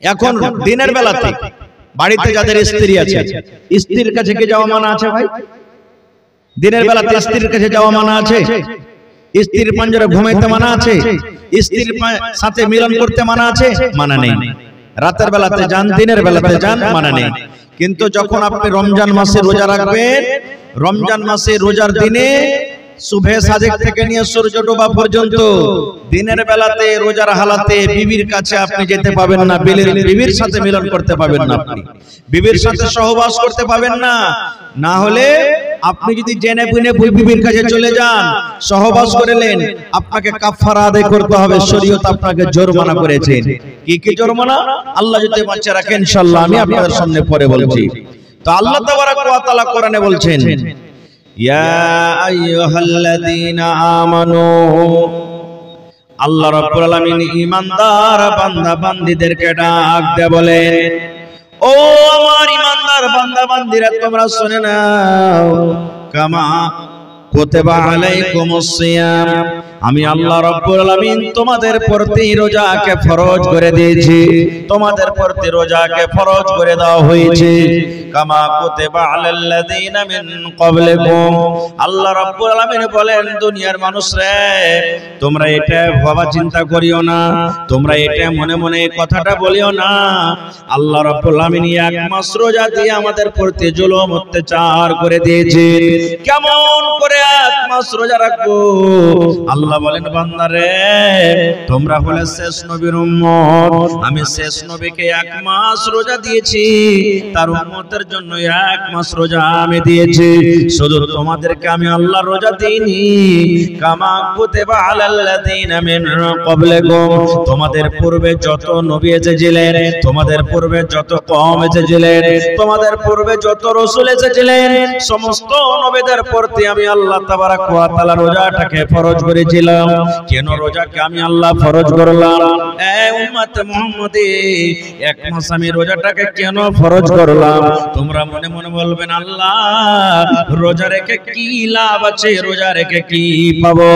এখন দিনের বেলাতে বাড়িতে যাদের স্ত্রী আছে, স্ত্রীর কাছে কি যাওয়া মানা আছে ভাই? দিনের বেলাতে স্ত্রীর কাছে যাওয়া মানা আছে? স্ত্রীর পাঞ্জরে ঘুমাইতে মানা আছে? স্ত্রীর সাথে মিলন করতে মানা আছে? মানা নেই। রাতের বেলাতে যান, দিনের বেলাতে যান, মানা নেই। কিন্তু যখন আপনি রমজান মাসে রোজা রাখবেন, রমজান মাসে রোজার দিনে সুবহে সাদেক থেকে নিয়ে সূর্য ডোবা পর্যন্ত দিনের বেলাতে রোজার হালাতে বিবির কাছে আপনি যেতে পাবেন না, বিবির সাথে মিলন করতে পাবেন না, আপনি বিবির সাথে সহবাস করতে পাবেন না। না হলে আপনি যদি জেনে বুঝে বিবির কাছে চলে যান, সহবাস করলেন, আপনাকে কাফারা আদায় করতে হবে। শরীয়ত আপনাকে জরিমানা করেছে। কি কি জরিমানা? আল্লাহ যদি বাঁচিয়ে রাখেন ইনশাআল্লাহ আমি আপনাদের সামনে পরে বলছি। তো আল্লাহ তাবারাক ওয়া তাআলা কোরআনে বলছেন, ইয়া আইয়ুহাল্লাযীনা আমানু, আল্লাহ রাব্বুল আলামিন ঈমানদার বান্দা বান্দীদেরকে ডাক দিয়ে বলেন, ও আমার ঈমানদার বান্দা বান্দীরা তোমরা শুনে নাও, কামা কুতিবা আলাইকুমুস সিয়াম, আমি আল্লাহ রাব্বুল আলামিন তোমাদের প্রতি রোজাকে ফরজ করে দিয়েছি, তোমাদের প্রতি রোজাকে ফরজ করে দেওয়া হয়েছে। কামা কুতিবা আলাল্লাযীনা মিন ক্বাবলিকুম, আল্লাহ রাব্বুল আলামিন বলেন, দুনিয়ার মানুষরা তোমরা এটা ভাবা চিন্তা করিও না, তোমরা এটা মনে মনে কথাটা বলিও না, আল্লাহ রাব্বুল আলামিন এক মাস রোজা দিয়ে আমাদের প্রতি জুলুম অত্যাচার করে দিয়েছে। কেমন করে এক মাস রোজা রাখবো? আল্লাহ বলেন, বান্দারে তোমরা হলে শেষ নবীর উম্মত, আমি শেষ নবীকে এক মাস রোজা দিয়েছি, তার উম্মতের জন্য এক মাস রোজা আমি দিয়েছি। শুধু তোমাদেরকে আমি আল্লাহ রোজা দিইনি, কামা কুতিবা আলাল্লাযীনা মিন ক্বাবলিকুম, তোমাদের পূর্বে যত নবী এসেছিলেন, তোমাদের পূর্বে যত কওম এসেছিলেন, তোমাদের পূর্বে যত রাসূল এসেছিলেন, সমস্ত নবীদের প্রতি আমি আল্লাহ তাবারাক ওয়া তাআলা রোজাটাকে ফরজ করেছিলাম। কেন রোজাকে আমি আল্লাহ ফরজ করলাম? এ উম্মত মুহাম্মদী, এক মাস আমি রোজাটাকে কেন ফরজ করলাম? তোমরা মনে মনে বলবেন, আল্লাহ রোজা রেখে কি লাভ আছে, রোজা রেখে কি পাবো,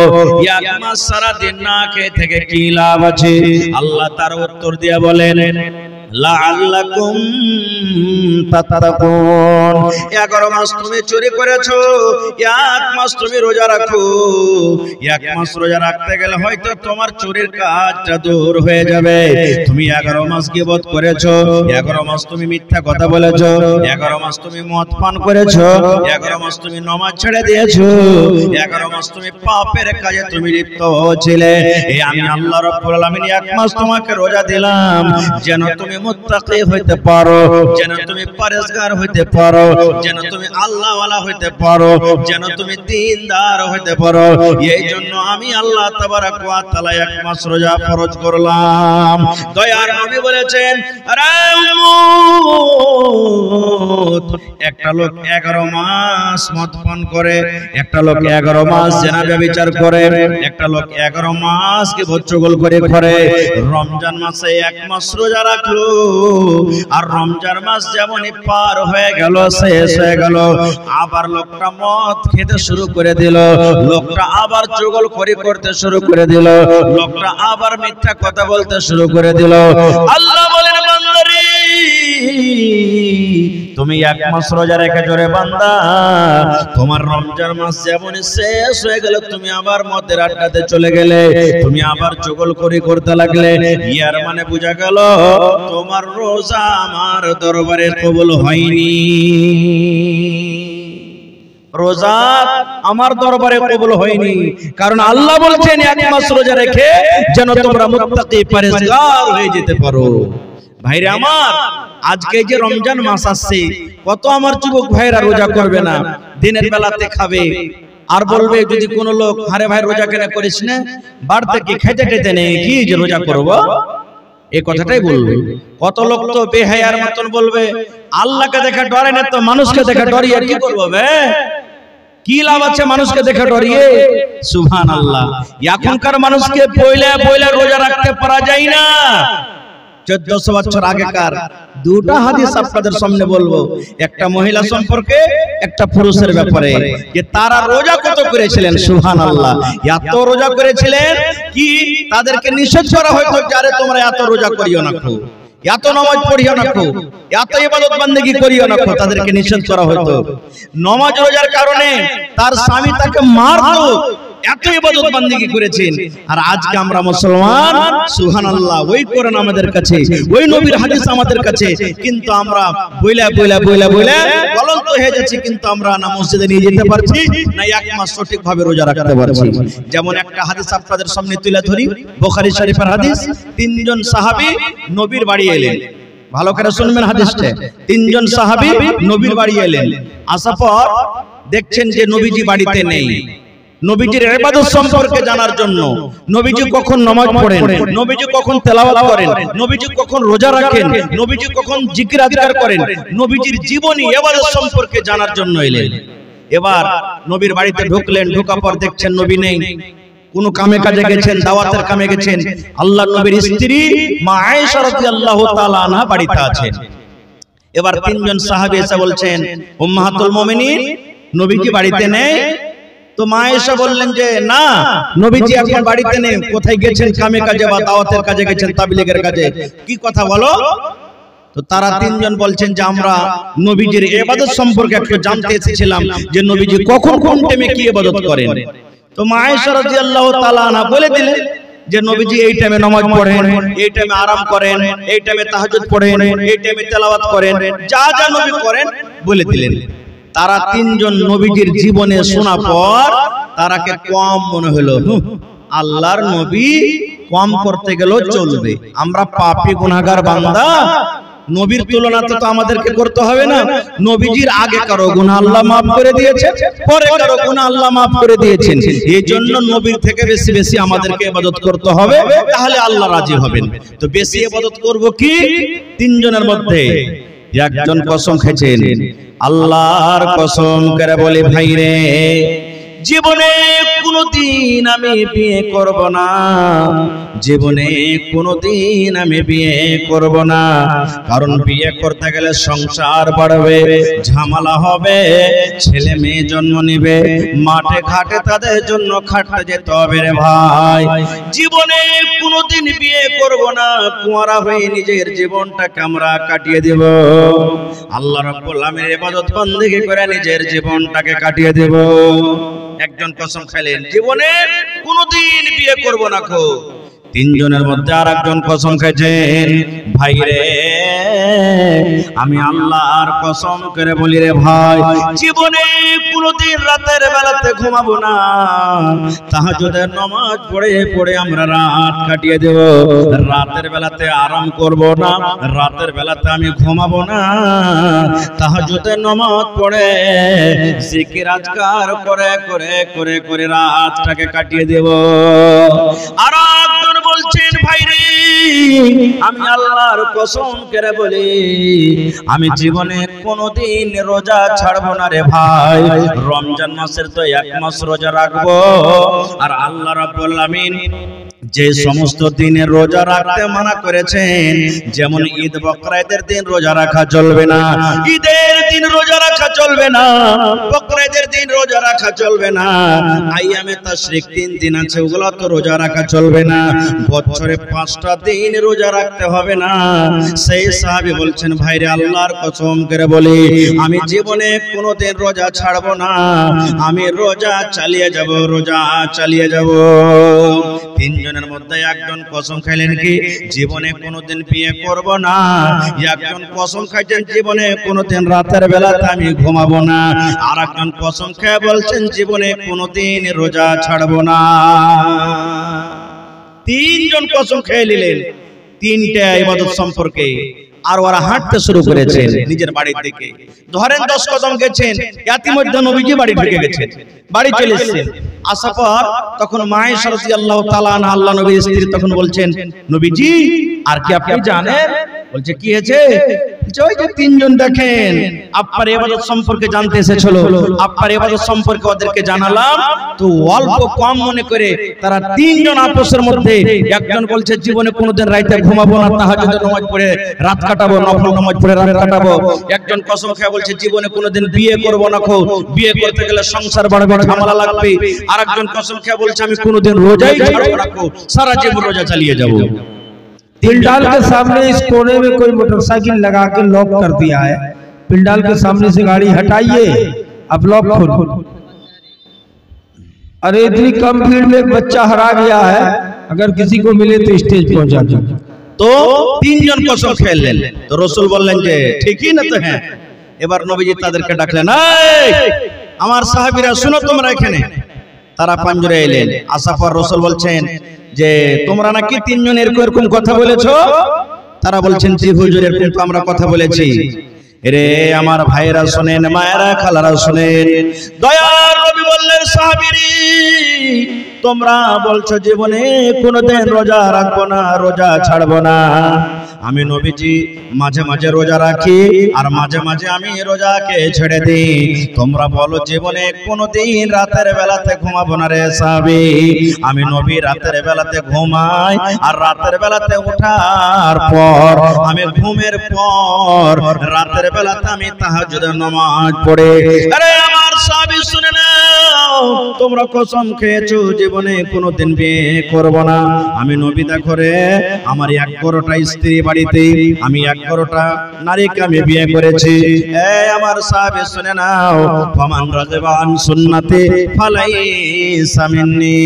এক মাস সারা দিন না খেয়ে থেকে কি লাভ আছে? আল্লাহ তার উত্তর দিয়ে বলেন, লাআল্লাকুম তাত্তাকুন, 11 মাস তুমি চুরি করেছো, এক মাস তুমি রোজা রাখো। এক মাস রোজা রাখতে গেলে হয়তো তোমার চুরির কাজটা দূর হয়ে যাবে। তুমি 11 মাস গীবত করেছো, 11 মাস তুমি মিথ্যা কথা বলেছো, 11 মাস তুমি মদ পান করেছো, 11 মাস তুমি নামাজ ছেড়ে দিয়েছো, 11 মাস তুমি পাপের কাজে তুমি লিপ্ত ছিলে। এই আমি আল্লাহ রাব্বুল আলামিন এক মাস তোমাকে রোজা দিলাম যেন তুমি মুত্তাকি হইতে পারো, যেন তুমি পরেজগার হইতে পারো, যেন তুমি আল্লাহওয়ালা হইতে পারো, যেন তুমি দিনদার হইতে পারো। এই জন্য আমি আল্লাহ তাবারাক ওয়া তাআলা এক মাস রোজা ফরজ করলাম। দয়ার নবী বলেছেন, আরে উম্মত, একটা লোক 11 মাস মদ পান করে, একটা লোক 11 মাস জিনা ব্যভিচার করে, একটা লোক 11 মাস কি বচ্চগোল করে করে, রমজান মাসে এক মাস রোজা রাখলো, আর রমজান মাস যেমনই পার হয়ে গেল, শেষ হয়ে গেল, আবার লোকটা মদ খেতে শুরু করে দিল, লোকটা আবার চুগলখড়ি করতে শুরু করে দিল, লোকটা আবার মিথ্যা কথা বলতে শুরু করে দিল। আল্লাহ বলেন, বান্দারে তুমি এক মাস রোজা রেখেছো রে বান্দা, তোমার রমজান মাস যেমনই শেষ হয়ে গেল, তুমি আবার মদের আড্ডাতে চলে গেলে, তুমি আবার চুগলখড়ি করতে লাগলে। ইয়ার মানে বোঝা গেল তোমার রোজা আমার দরবারে কবুল হয়নি, রোজা আমার দরবারে কবুল হয়নি। কারণ আল্লাহ বলছেন এক মাস রোজা রেখে যেন তোমরা মুত্তাকি পরেজগার হয়ে যেতে পারো। ভাইরা আমার, আজকে যে রমজান মাস আসছে, কত আমার যুবক ভাইরা রোজা করবে না, দিনের বেলাতে খাবে, আর বলবে যদি কোন লোক, আরে ভাই রোজা কেন করিস না, বাড়তে কি খেতে টেতে নেই কি যে রোজা করবো, এই কথাটাই বলবে। কত লোক তো বেহায়ার মতন বলবে, আল্লাহকে দেখে ডরে না তো মানুষকে দেখে ডরিয়ে কি করবো বে, কি লাভ আছে মানুষকে দেখে ডরিয়ে? সুবহানাল্লাহ। এখনকার মানুষকে বইলে বইলে রোজা রাখতে পারা যায় না। 1400 বছর আগেকার দুটো হাদিস আপনাদের সামনে বলবো, একটা মহিলা সম্পর্কে, একটা পুরুষের ব্যাপারে, যে তারা রোজা কত করেছিলেন। সুবহানাল্লাহ, এত রোজা করেছিলেন কি তাদেরকে নিষেধ করা হয়তো, যারে তোমরা এত রোজা করিও না। এত নামাজ পড়িও না কো, এত ইবাদত বান্দেগি করিও না কো, তাদেরকে নিষেধ করা হতো। নামাজ রোজার কারণে তার স্বামী তাকে মারতো, এত ইবাদত বান্দেগি করেছেন। আর আজকে আমরা মুসলমান, সুবহানাল্লাহ, ওই কোরআন আমাদের কাছে, ওই নবীর হাদিস আমাদের কাছে, কিন্তু আমরা বইলা বইলা বইলা বইলা গলন্ত হয়ে যাচ্ছে, কিন্তু আমরা না মসজিদে নিয়ে যেতে পারছি, না এক মাস সঠিকভাবে রোজা রাখতে পারছি। যেমন একটা হাদিস আপনাদের সামনে তুলে ধরি, বুখারী শরীফের হাদিস। তিনজন সাহাবী নবীর বাড়ি এলেন, ভালো করে শুনবেন হাদিসটা। তিনজন সাহাবী নবীর বাড়ি এলেন, আসার পর দেখছেন যে নবীজি বাড়িতে নেই। নবীজির ইবাদত সম্পর্কে জানার জন্য, নবীজি কখন নামাজ পড়েন, নবীজি কখন তেলাওয়াত করেন, নবীজি কখন রোজা রাখেন, নবীজি কখন জিকির আজকার করেন, নবীজির জীবনী ইবাদত সম্পর্কে জানার জন্য এলেন। এবার নবীর বাড়িতে ঢুকলেন, ঢোকার পর দেখছেন নবী নেই, কোন কামে কাজে গেছেন, দাওয়াতের কামে গেছেন। আল্লাহর নবীর স্ত্রী মা আয়েশা রাদিয়াল্লাহু তাআলা আনহা বাড়িতে আছেন। এবার তিনজন সাহাবী এসে বলছেন, উম্মাহাতুল মুমিনিন, নবীজি বাড়িতে নেই। তো মা আয়েশা বললেন যে না, নবীজি এখন বাড়িতে নেই, কোথায় গেছেন, কামে কাজে বা দাওয়াতের কাজে গেছেন, তাবলীগের কাজে। কি কথা বলো? তো তারা তিনজন বলছেন যে আমরা নবীজির ইবাদত সম্পর্কে একটু জানতে এসেছিলাম, যে নবীজি কখন কোন টাইমে কি ইবাদত করেন। তো মা আয়েশা রাদিয়াল্লাহু তাআলা আনহা বলে দিলেন যে নবীজি এই টাইমে নামাজ পড়েন, এই টাইমে আরাম করেন, এই টাইমে তাহাজ্জুদ পড়েন, এই টাইমে তেলাওয়াত করেন, যা যা নবী করেন বলে দিলেন। তারা তিনজন নবীজির জীবনে শোনা পর তারাকে কম মনে হলো। আল্লাহর নবী কম করতে গেলেও চলবে, আমরা পাপী গুনাহগার বান্দা, নবীর তুলনাতে তো আমাদেরকে করতে হবে না। নবীজির আগে কারো গুনাহ আল্লাহ মাফ করে দিয়েছেন, পরে কারো গুনাহ আল্লাহ মাফ করে দিয়েছেন। এই জন্য নবীর থেকে বেশি বেশি আমাদেরকে ইবাদত করতে হবে, তাহলে আল্লাহ রাজি হবেন। তো বেশি ইবাদত করব কি? তিনজনের মধ্যে একজন কসম খেয়েছেন, আল্লাহর কসম করে বলে, ভাই রে, জীবনে কোনদিন আমি বিয়ে করব না, জীবনে কোনদিন আমি বিয়ে করব না। কারণ বিয়ে করতে গেলে সংসার বাড়বে, ঝামেলা হবে, ছেলে মেয়ে জন্ম নেবে, মাঠে ঘাটে তাদের জন্য খাটতে যেতে হবে রে ভাই। জীবনে কোনদিন বিয়ে করব না, কুঁয়ারা হয়ে নিজের জীবনটাকে আমরা কাটিয়ে দেব, আল্লাহ রাব্বুল আলামিনের ইবাদত বন্দেগী করে নিজের জীবনটাকে কাটিয়ে দেব। একজন কসম খেলেন, জীবনে কোনদিন বিয়ে করব না কো। তিনজনের মধ্যে আর একজন কসম খেয়েছেন, ভাই রে, আমি আল্লাহর কসম করে বলি রে ভাই, জীবনে কোনদিন রাতের বেলাতে ঘুমাবো না, তাহাজ্জুদের নামাজ পড়ে পড়ে আমরা রাত কাটিয়ে দেব। রাতের বেলাতে আরাম করব না, রাতের বেলাতে আমি ঘুমাবো না, তাহাজ্জুদের নামাজ পড়ে জিকির আজকার করে করে করে করে রাতটাকে কাটিয়ে দেব। আর একজন বলছেন, ভাই রে, আমি আল্লাহর কসম করে বলি, আমি জীবনে কোনদিন রোজা ছাড়বো না রে ভাই। রমজান মাসের তো এক মাস রোজা রাখবো, আর আল্লাহ রাব্বুল আলামিন যে সমস্ত দিনে রোজা রাখতে মানা করেছেন, যেমন ঈদ বকরাইদের দিন রোজা রাখা চলবে না, ঈদের দিন রোজা রাখা চলবে না, বকরাইদের দিন রোজা রাখা চলবে না, আইয়ামে তাশরিক 3 দিন আছে, ওগুলো তো রোজা রাখা চলবে না, বছরে 5টা দিন রোজা রাখতে হবে না। সেই সাহাবী বলছেন, ভাইরে, আল্লাহর কসম করে বলি, আমি জীবনে কোনোদিন রোজা ছাড়বো না, আমি রোজা চালিয়ে যাব, রোজা চালিয়ে যাব। তিনজনের মধ্যে একজন কসম খাইলেন কি, জীবনে কোনোদিন বিয়ে করব না। একজন কসম খাইছেন, জীবনে কোনোদিন রাতের বেলাতে আমি ঘুমাবো না। আর একজন কসম খেয়ে বলছেন, জীবনে কোনোদিন রোজা ছাড়বো না। তিনজন কসম খেয়ে নিলেন তিনটা ইবাদত সম্পর্কে। আর ওরা হাঁটতে শুরু করেছেন নিজের বাড়ির দিকে। ধরেন 10 কদম গেছেন, ইতিমধ্যে নবীজি বাড়ি ঢুকে গেছেন, বাড়ি চলে এসেছেন। আসার পর তখন মা আয়েশা রাদিয়াল্লাহু তাআলা আনহা, আল্লাহ নবীর স্ত্রী, তখন বলছেন, নবীজি আর কি আপনি জানেন? বলছে, কি হয়েছে? ওই যে তিনজন দেখেন আপনার ইবাদত সম্পর্কে জানতে এসেছিল, আপনার ইবাদত সম্পর্কে ওদেরকে জানালাম, তো অল্প কম মনে করে তারা তিনজন আপসের মধ্যে, একজন বলছে জীবনে কোনোদিন রাতে ঘুমাবো না, তাহাজ্জুদের নামাজ পড়ে রাত কাটাবো, নফল নামাজ পড়ে রাত কাটাবো। একজন কসম খেয়ে বলছে জীবনে কোনোদিন বিয়ে করব না, বিয়ে করতে গেলে সংসার বাড়বে, ঝামেলা লাগবে। আরেকজন কসম খেয়ে বলছে আমি কোনোদিন রোজাই ছাড়বো না, সারা জীবন রোজা চালিয়ে যাব। पिंडाल के सामने इस कोने में कोई मोटरसाइकिल लगा के लॉक कर दिया है। पिंडाल के सामने से गाड़ी हटाइए, अब लॉक खोलो। अरे इतनी कम भीड़ में बच्चा हरा गया है, अगर किसी को मिले तो स्टेज पहुंचा दो। तो তিনজন কসম খেলেন, তো রাসূল বললেন যে ঠিকই না তো হ্যাঁ। এবার নবীজি তাদেরকে ডাকলেন, এই আমার সাহাবীরা শুনো তোমরা এখানে। তারা পাঞ্জরে এলেন, আসার পর রাসূল বলছেন যে তোমরা নাকি তিনজন এরকম কথা বলেছো। তারা বলছেন জি হুজুর, এরকম তো আমরা কথা বলেছি। রে আমার ভাইরা শুনেন, মায়েরা খালারা শুনেন, দয়ার নবী বললেন সাহাবীরি তোমরা বলছো জীবনে কোনোদিন রোজা রাখবো না, রোজা ছাড়বো না। আমি নবীজি মাঝে মাঝে রোজা রাখি আর মাঝে মাঝে আমি রোজাকে ছেড়ে দিই। তোমরা বলো জীবনে কোনোদিন রাতের বেলাতে ঘুমাবো না রে সাহাবী। আমি নবী রাতের বেলাতে ঘুমাই আর রাতের বেলাতে ওঠার পর আমি ঘুমের পর রাতের বেলাতে আমি তাহাজ্জুদের নামাজ পড়ে। আরে আমার সাহাবী শুনে নাও, তোমরা কসম খেয়েছো জীবনে কোনোদিন বিয়ে করব না। আমি নবী দেখো রে, আমার 11টা স্ত্রী বাড়িতে, আমি 11টা নারীকে আমি বিয়ে করেছি। এই আমার সাহাবী শুনে নাও, ফামান রাযবান সুন্নতি ফালাইসা মিন্নি।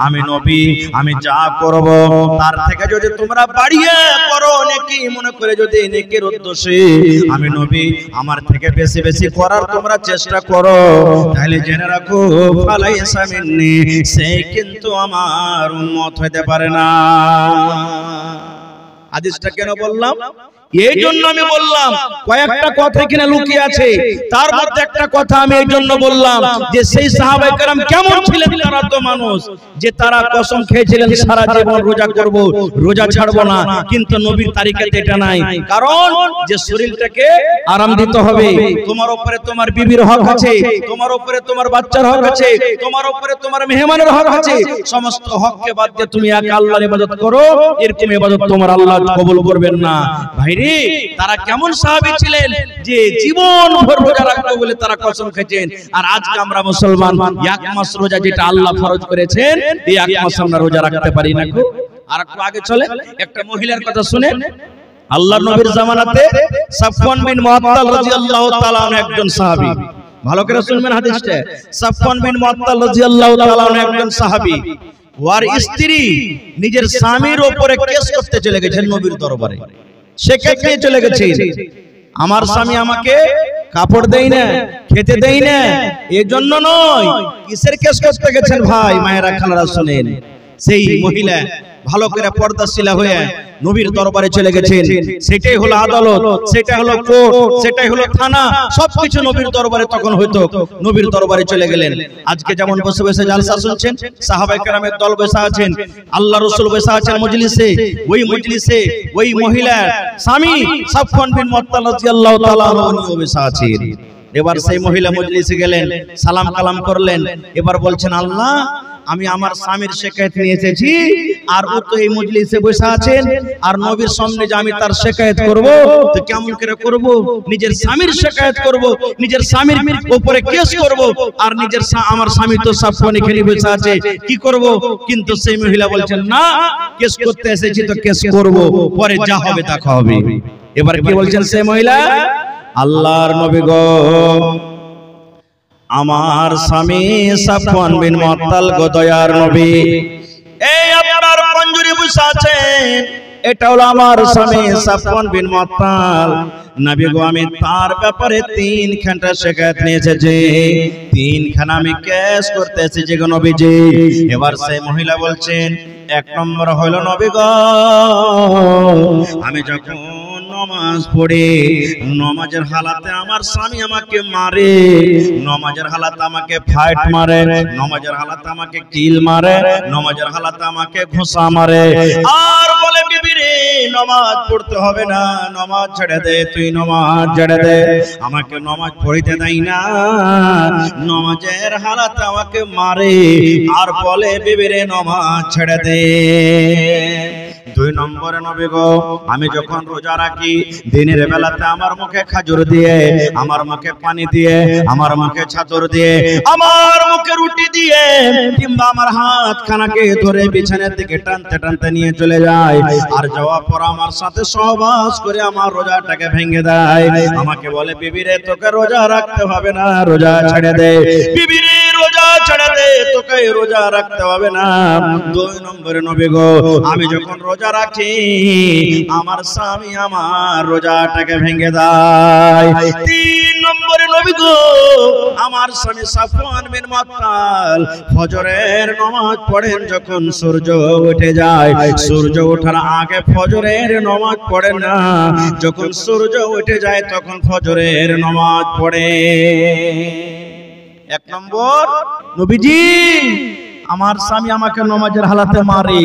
আমি নবী আমি যা করব তার থেকে যদি তোমরা বাড়িয়ে করো নেকি মনে করে, যদি নেকির উদ্দেশ্যে আমি নবী আমার থেকে বেশি বেশি করার তোমরা চেষ্টা করো, তাহলে জেনে রাখো ফালাইসা মিন্নি, সে কিন্তু আমার উম্মত হতে পারে না। হাদিসটা কেন বললাম? এই জন্য আমি বললাম কয়েকটা কথা এখানে লুকিয়ে আছে, তার মধ্যে একটা কথা আমি এই জন্য বললাম যে সেই সাহাবায়ে কেরাম কেমন ছিলেন। তারা তো মানুষ যে তারা কসম খেয়েছিলেন সারা জীবন রোজা করব, রোজা ছাড়বো না, কিন্তু নবীর তারিখে এটা নাই। কারণ যে শরীরটাকে আরাম দিতে হবে, তোমার উপরে তোমার বিবির হক আছে, তোমার উপরে তোমার বাচ্চার হক আছে, তোমার উপরে তোমার মেহমানের হক আছে। সমস্ত হককে বাদ দিয়ে তুমি একা আল্লাহর ইবাদত করো, এরকম ইবাদত তোমার আল্লাহ কবুল করবেন না। ভাই তারা কেমন সাহাবী ছিলেন যে জীবন ভর রোজা রাখবে বলে তারা কসম খেয়েছেন। আর আজকে আমরা মুসলমান এক মাস রোজা যেটা আল্লাহ ফরজ করেছেন, এই এক মাস আমরা রোজা রাখতে পারি না। আর একটু আগে চলে একটা মহিলার কথা শুনে। আল্লাহর নবীর জামানাতে সাফওয়ান বিন মুআত্তাল রাদিয়াল্লাহু তাআলা আনহু একজন সাহাবী, ভালো করে শুনবেন হাদিসটা। সাফওয়ান বিন মুআত্তাল রাদিয়াল্লাহু তাআলা আনহু একজন সাহাবী, ওর স্ত্রী নিজের স্বামীর উপরে কেস করতে চলে গেছেন নবীর দরবারে। সে কেটে চলে গেছে, আমার স্বামী আমাকে কাপড় দেই না, খেতে দেই না, এই জন্য নয়। কিসের কেস করতে গেছেন ভাই? মায়েরা খালারা শুনেন, সেই মহিলা ভালো করে পর্দাশীলা হয়ে নবীর দরবারে চলে গেছেন। সেটাই হলো আদালত, সেটাই হলো কোর্ট, সেটাই হলো থানা, সবকিছু নবীর দরবারে তখন হইতো। নবীর দরবারে চলে গেলেন। আজকে যেমন বসে বসে জালসা শুনছেন, সাহাবায়ে কেরামের দল বসে আছেন, আল্লাহ রাসূল বসে আছেন মজলিসে, ওই মজলিসে ওই মহিলার স্বামী সাফওয়ান বিন মুআত্তাল রাদিয়াল্লাহু তাআলা আনহু বসে আছেন। এবার সেই মহিলা মজলিসে গেলেন, সালাম কালাম করলেন। এবার বলছেন আল্লাহ আমি আমার স্বামীর শিকায়ত নিয়ে এসেছি, আর ও তো এই মজলিসে বসে আছেন, আর নবীর সামনে যে আমি তার শিকায়ত করব তো কেমন করে করব? নিজের স্বামীর শিকায়ত করব, নিজের স্বামীর উপরে কেস করব, আর নিজের আমার স্বামী তো সাফওয়ান এখানে বসে আছে, কি করব? কিন্তু সেই মহিলা বলছেন না, কেস করতে এসেছি তো কেস করব, পরে যা হবে দেখা হবে। এবার কি বলছেন সেই মহিলা? আল্লাহর নবী গো, আমার স্বামী সাফওয়ান বিন মুআত্তাল গো, দয়ার নবী এই আপনার পঞ্জুরি বসে আছেন, এটা হলো আমার স্বামী সাফওয়ান বিন মুআত্তাল। নবী গো আমি তার ব্যাপারে 3খানা শিকায়ত নিয়ে এসেছি, 3খানা আমি কেস করতে এসেছি গো নবীজি। এবার সেই মহিলা বলছেন, 1 নম্বর হলো নবী গো, আমি যখন নামাজ পড়ে নামাজের হালাতে আমার স্বামী আমাকে মারে, নামাজের হালাতে আমাকে ফাইট মারে, নামাজের হালাতে আমাকে কিল মারে, নামাজের হালাতে আমাকে ঘুষা মারে, আর বলে বিবি রে নামাজ পড়তে হবে না, নামাজ ছেড়ে দে, তুই নামাজ ছেড়ে দে, আমাকে নামাজ পড়তে দেয় না, নামাজের হালাতে আমাকে মারে, আর বলে বিবি রে নামাজ ছেড়ে দে। দুই নম্বরে নবী গো আমি যখন রোজা রাখি দিনের বেলাতে আমার মুখে খাজুর দিয়ে, আমার মুখে পানি দিয়ে, আমার মুখে ছাতর দিয়ে, আমার মুখে রুটি দিয়ে, কিংবা আমার হাত খানাকে ধরে বিছানার দিকে টানতে টানতে নিয়ে চলে যায়, আর যাওয়ার পর আমার সাথে সহবাস করে আমার রোজাটাকে ভেঙে দেয়। আমাকে বলে বিবি রে তোকে রোজা রাখতে হবে না, রোজা ছেড়ে দে। বিবি রে রোজা ছেড়ে দে, তোকে রোজা রাখতে হবে না। দুই নম্বরে নবী গো আমি যখন রোজা রাখি আমার স্বামী আমার রোজাটাকে ভেঙে দেয়। তিন নম্বরে নবী গো আমার স্বামী সাফওয়ান বিন মুআত্তাল ফজরের নামাজ পড়েন যখন সূর্য উঠে যায়, সূর্য ওঠার আগে ফজরের নামাজ পড়েন না, যখন সূর্য উঠে যায় তখন ফজরের নামাজ পড়ে। এক নম্বর নবীজি আমার স্বামী আমাকে নামাজের হালাতে মারে।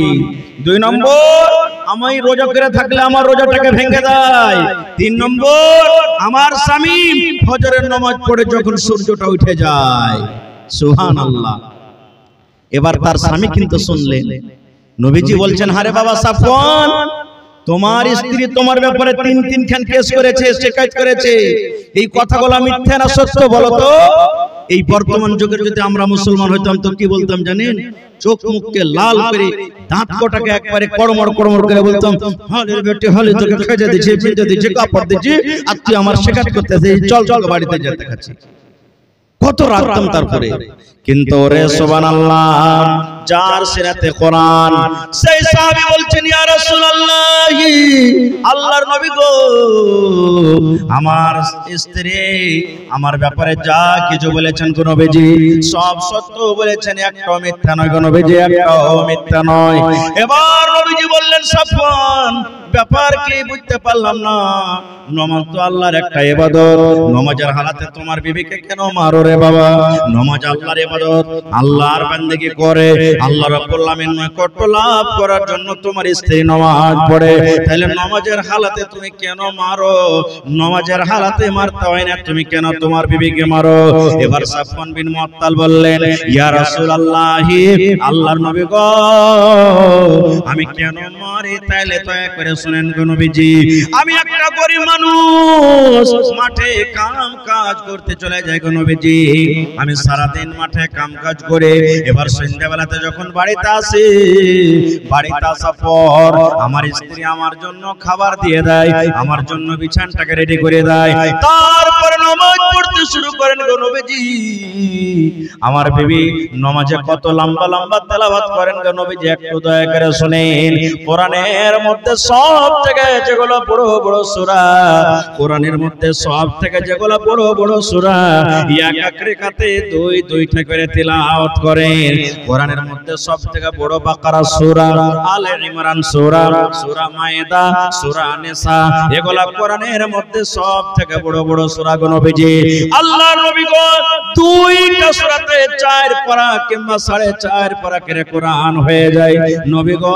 দুই নম্বর আমি রোজা করে থাকলে আমার রোজাটাকে ভেঙে দেয়। তিন নম্বর আমার স্বামী ফজরের নামাজ পড়ে যখন সূর্যটা উঠে যায়। সুবহানাল্লাহ। এবার তার স্বামী কিন্তু শুনলেন, নবীজি বলছেন হারে বাবা সাফওয়ান, তোমার স্ত্রী তোমার ব্যাপারে তিন খান কেস করেছে, শিকায়ত করেছে, এই কথাগুলো মিথ্যা না সত্য বলো তো? এই বর্তমান যুগে যদি আমরা মুসলমান হইতাম তো কি বলতাম জানেন? চোখ মুখকে লাল করে দাঁত কটাকে একবারে কড়মড় করে বলতাম, হালের বেটি হালে তোকে খেজে দিয়েছে, পিঁজে দিয়েছে, কাপড় দিয়েছে, আর তুই আমার শিকায়ত করতেছিস, চল চল বাড়িতে যেতে খাচ্ছি। কত রাখতাম তারপরে। কিন্তু রে সুবহানাল্লাহ, যার সিরাতে কোরআন সেই সাহাবী বলছেন ইয়া রাসূলুল্লাহ, আল্লাহর নবী গো আমার স্ত্রী আমার ব্যাপারে যা কিছু বলেছেন গো নবীজি সব সত্য বলেছেন, একটাও মিথ্যা নয় গো নবীজি, একটাও মিথ্যা নয়। এবার নবীজি বললেন সাফওয়ান ব্যাপার কি বুঝতে পারলাম না, নামাজ তো আল্লাহর একটা ইবাদত, নামাজের হালাতে তোমার বিবিকে কেন মারো রে বাবা? নামাজ আল্লাহর ইবাদত, আল্লাহর বান্দেগি করে আল্লাহ রাব্বুল আমিন নৈকট্য লাভ করার জন্য তোমার স্ত্রী নামাজ পড়ে, তাহলে নামাজের হালাতে তুমি কেন মারো? নামাজের হালাতে মারতে হয় না, তুমি কেন তোমার বিবিকে মারো? এবার সাফওয়ান বিন মুআত্তাল বললেন ইয়া রাসূলুল্লাহ, আল্লাহর নবী গো আমি কেন মারি? তাইলে দয়া করে শুনেন গো নবীজি, আমি একটা গরিব মানুষ, মাঠে কাম কাজ করতে চলে যাই গো নবীজি, আমি সারা দিন মাঠে কাম কাজ করে এবার সন্ধ্যাবেলাতে যখন বাড়িতে আসি, বাড়িতে আসার পর আমার স্ত্রী আমার জন্য খাবার দিয়ে দেয়, আমার জন্য বিছানাটাকে রেডি করে দেয়, তারপরে নামাজ পড়তে শুরু করেন গো নবীজি। আমার বিবি নামাজে কত লম্বা লম্বা তেলাওয়াত করেন গো নবীজি, একটু দয়া করে শুনেন। কোরআনের মধ্যে সব থেকে যেগুলো বড় বড় সূরা, কোরআনের মধ্যে সব থেকে যেগুলো বড় বড় সূরা এক এক রাকাতে দুই দুইটা করে তেলাওয়াত করেন। কোরআনের মধ্যে সব থেকে বড় বাকারা সূরা, আলে ইমরান সূরা, সূরা মায়েদা, সূরা নিসা, এগুলো কোরআনের মধ্যে সব থেকে বড় বড় সূরা গো নবীজি। আল্লাহর নবী গো দুইটা সূরাতে 4 পারা কিংবা 4.5 পারা করে কোরআন হয়ে যায়। নবী গো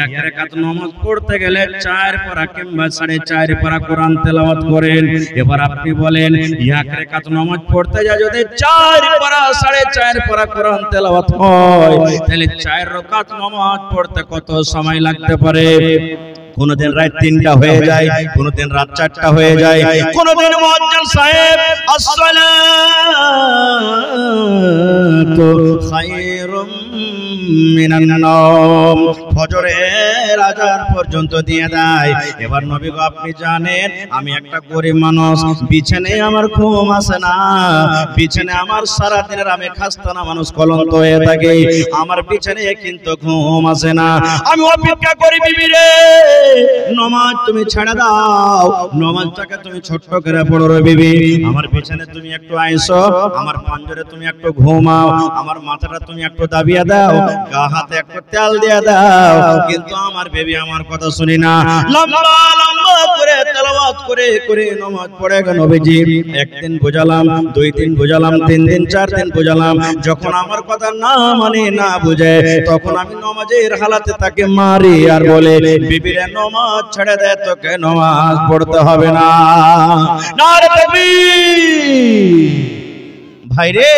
এক রাকাত নামাজ পড়তে গেলে 4 পারা কিংবা 4.5 পারা কোরআন তেলাওয়াত করেন। এবার আপনি বলেন এক রাকাত নামাজ পড়তে যা যদি 4 পারা 4.5 পারা কোরআন তেলাওয়াত হয়, তাহলে 4 রাকাত নামাজ পড়তে কত সময় লাগতে পারে? কোনদিন রাত 3টা হয়ে যায়, কোনদিন রাত 4টা হয়ে যায়, কোনদিন মুয়াজ্জিন সাহেব আসসালাতু খায়রুম মিনান নাওম ফজরের আযান পর্যন্ত দিয়ে দেয়। এবার নবী গো আপনি জানেন আমি একটা গরিব মানুষ, বিছানায় আমার ঘুম আসে না, বিছানায় আমার সারা দিনের আমি খাস্তানা মানুষ, ক্লান্ত হয়ে থাকি, আমার বিছানায় কিন্তু ঘুম আসে না, আমি অপেক্ষা করি বিবি রে নামাজ তুমি ছেড়ে দাও, নামাজটাকে তুমি ছোট্ট করে পড়ো রে বিবি, আমার বিছানায় তুমি একটু আইসো, আমার পাঞ্জরে তুমি একটু ঘুমাও, আমার মাথাটা তুমি একটু দাবিয়ে দাও, গা হাতে একটু তেল দিয়ে দাও। কিন্তু আমার বেবি আমার কথা শুনি না, লম্বা লম্বা করে তেলাওয়াত করে করে নামাজ পড়ে গো নবীজি। একদিন বুঝালাম, 2 দিন বুঝালাম, 3 দিন 4 দিন বুঝালাম, যখন আমার কথা না মানে না বুঝে তখন আমি নামাজের হালাতে তাকে মারি আর বলে বিবি রে নামাজ ছেড়ে দে, তোকে নামাজ পড়তে হবে না। নারে তাকবীর। ভাই রে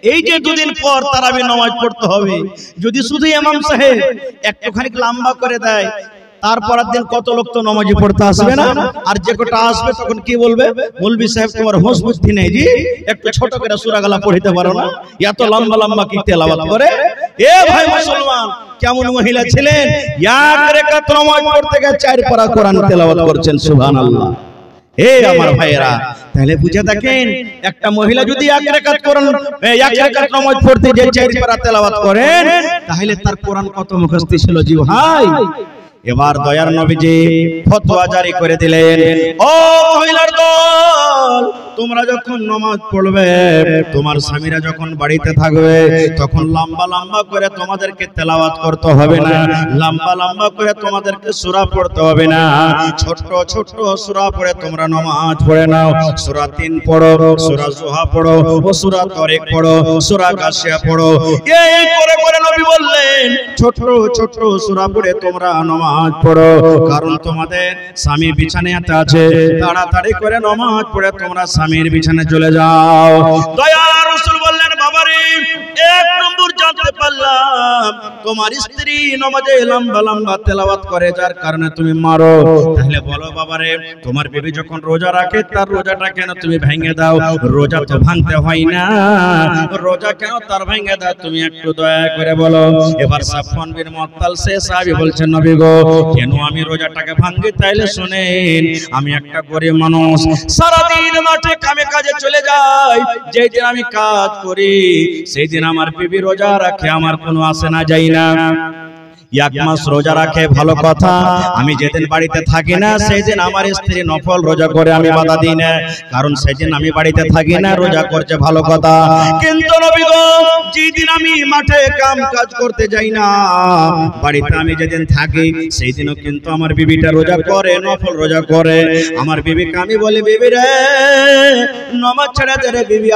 এই যে দুদিন পর তারাবি নামাজ পড়তে হবে, যদি শুধু ইমাম সাহেব একটুখানি লম্বা করে দেয়, তারপরের দিন কত লোক তো নামাজি পড়তে আসবে না, আর যে কটা আসবে তখন কি বলবে, মৌলভী সাহেব তোমার হোশ বুদ্ধি নেই জি, একটু ছোট করে সূরা গালা পড়তে পারো না, এত লম্বা লম্বা কি তেলাওয়াত করে। এ ভাই মুসলমান, কেমন মহিলা ছিলেন, এক রাকাত নামাজ পড়তে গিয়ে 4 পারা কোরআন তেলাওয়াত করছেন, সুবহানাল্লাহ। এ আমার ভাইয়েরা, তাহলে বুঝে দেখেন, একটা মহিলা যদি এক রাকাত কোরআন, এক রাকাত নামাজ পড়তে যে 4 পারা তেলাওয়াত করেন, তাহলে তার কোরআন কত মুখস্থ ছিল জি ভাই। এবার দয়ার নবীজি ফতোয়া জারি করে দিলেন, ও মহিলার দল, তোমরা যখন নামাজ পড়বে, তোমার স্বামীরা যখন বাড়িতে থাকবে, তখন লম্বা লম্বা করে তোমাদেরকে তেলাওয়াত করতে হবে না, লম্বা লম্বা করে তোমাদেরকে সূরা পড়তে হবে না, ছোট ছোট সূরা পড়ে তোমরা নামাজ পড়ে নাও। সূরা 3 পড়ো, সূরা জুহা পড়ো, ও সূরা তারিক পড়ো, সূরা গাশিয়া পড়ো। এই করে করে নবী বললেন, ছোট ছোট সূরা পড়ে তোমরা নামাজ পড়ো, কারণ তোমাদের স্বামী বিছানাতে আছে, তাড়াতাড়ি করে নামাজ পড়ে তোমরা স্বামীর বিছানায় চলে যাও। দয়ার রাসূল বললেন, বাবারে, 1 নম্বর জানতে পারলাম তোমার স্ত্রী নামাজে লম্বা লম্বা তেলাওয়াত করে, যার কারণে তুমি মারো। তাহলে বলো বাবারে, তোমার বিবি যখন রোজা রাখে, তার রোজাটা কেন তুমি ভেঙে দাও? রোজা তো ভাঙতে হয় না, রোজা কেন তার ভেঙে দাও, তুমি একটু দয়া করে বলো। এবার সাফওয়ান বিন মুআত্তাল সে সাহাবী বলছেন, নবী গো, কেন আমি রোজাটাকে ভাঙি? তাইলে শুনেন, আমি একটা গরিব মানুষ, সারা দিন মাঠে কামে কাজে চলে যাই, যেই দিন আমি কাজ করি সেই দিন আমার বিবি রোজা রাখে, আমার কোনো আসে না যাই না। 1 মাস রোজা রাখে, ভালো কথা, আমি যেদিন বাড়িতে থাকি না সেই দিন আমার স্ত্রী নফল রোজা করে, আমি বাধা দিই না, কারণ সেদিন আমি বাড়িতে থাকি না, রোজা করছে, ভালো কথা। কিন্তু নবী গো, যেদিন আমি মাঠে কাম কাজ করতে যাই না, বাড়িতে আমি যেদিন থাকি সেই দিনও কিন্তু আমার বিবিটা রোজা করে, নফল রোজা করে। আমার বিবিকে আমি বলি, বিবি রে, নামাজ ছেড়ে দে রে বিবি,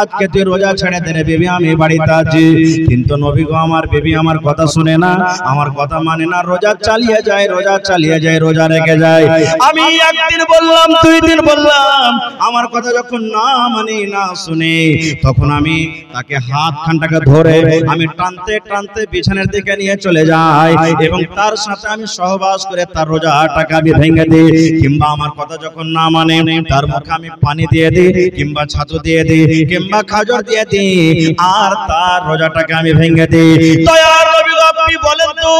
আজকে তুই রোজা ছেড়ে দে রে বিবি, আমি বাড়িতে আছি। কিন্তু নবী গো, আমার বিবি আমার কথা শুনে না, আমার কথা মানে না, রোজা চালিয়ে যায়, রোজা চালিয়ে যায়, রোজা রেখে যায়। আমি একদিন বললাম, 2 দিন বললাম, আমার কথা যখন না মানে না শুনে, তখন আমি তাকে হাত খানটাকে ধরে আমি টানতে টানতে বিছানার দিকে নিয়ে চলে যাই, এবং তার সাথে আমি সহবাস করে তার রোজাটাকে আমি ভেঙে দিই। কিংবা আমার কথা যখন না মানে, তার মুখে আমি পানি দিয়ে দিই, কিংবা ছাতু দিয়ে দিই, কিংবা খাজর দিয়ে দিই, আর তার রোজাটাকে আমি ভেঙে দিই। দয়ার নবী, আপনি বলেন তো,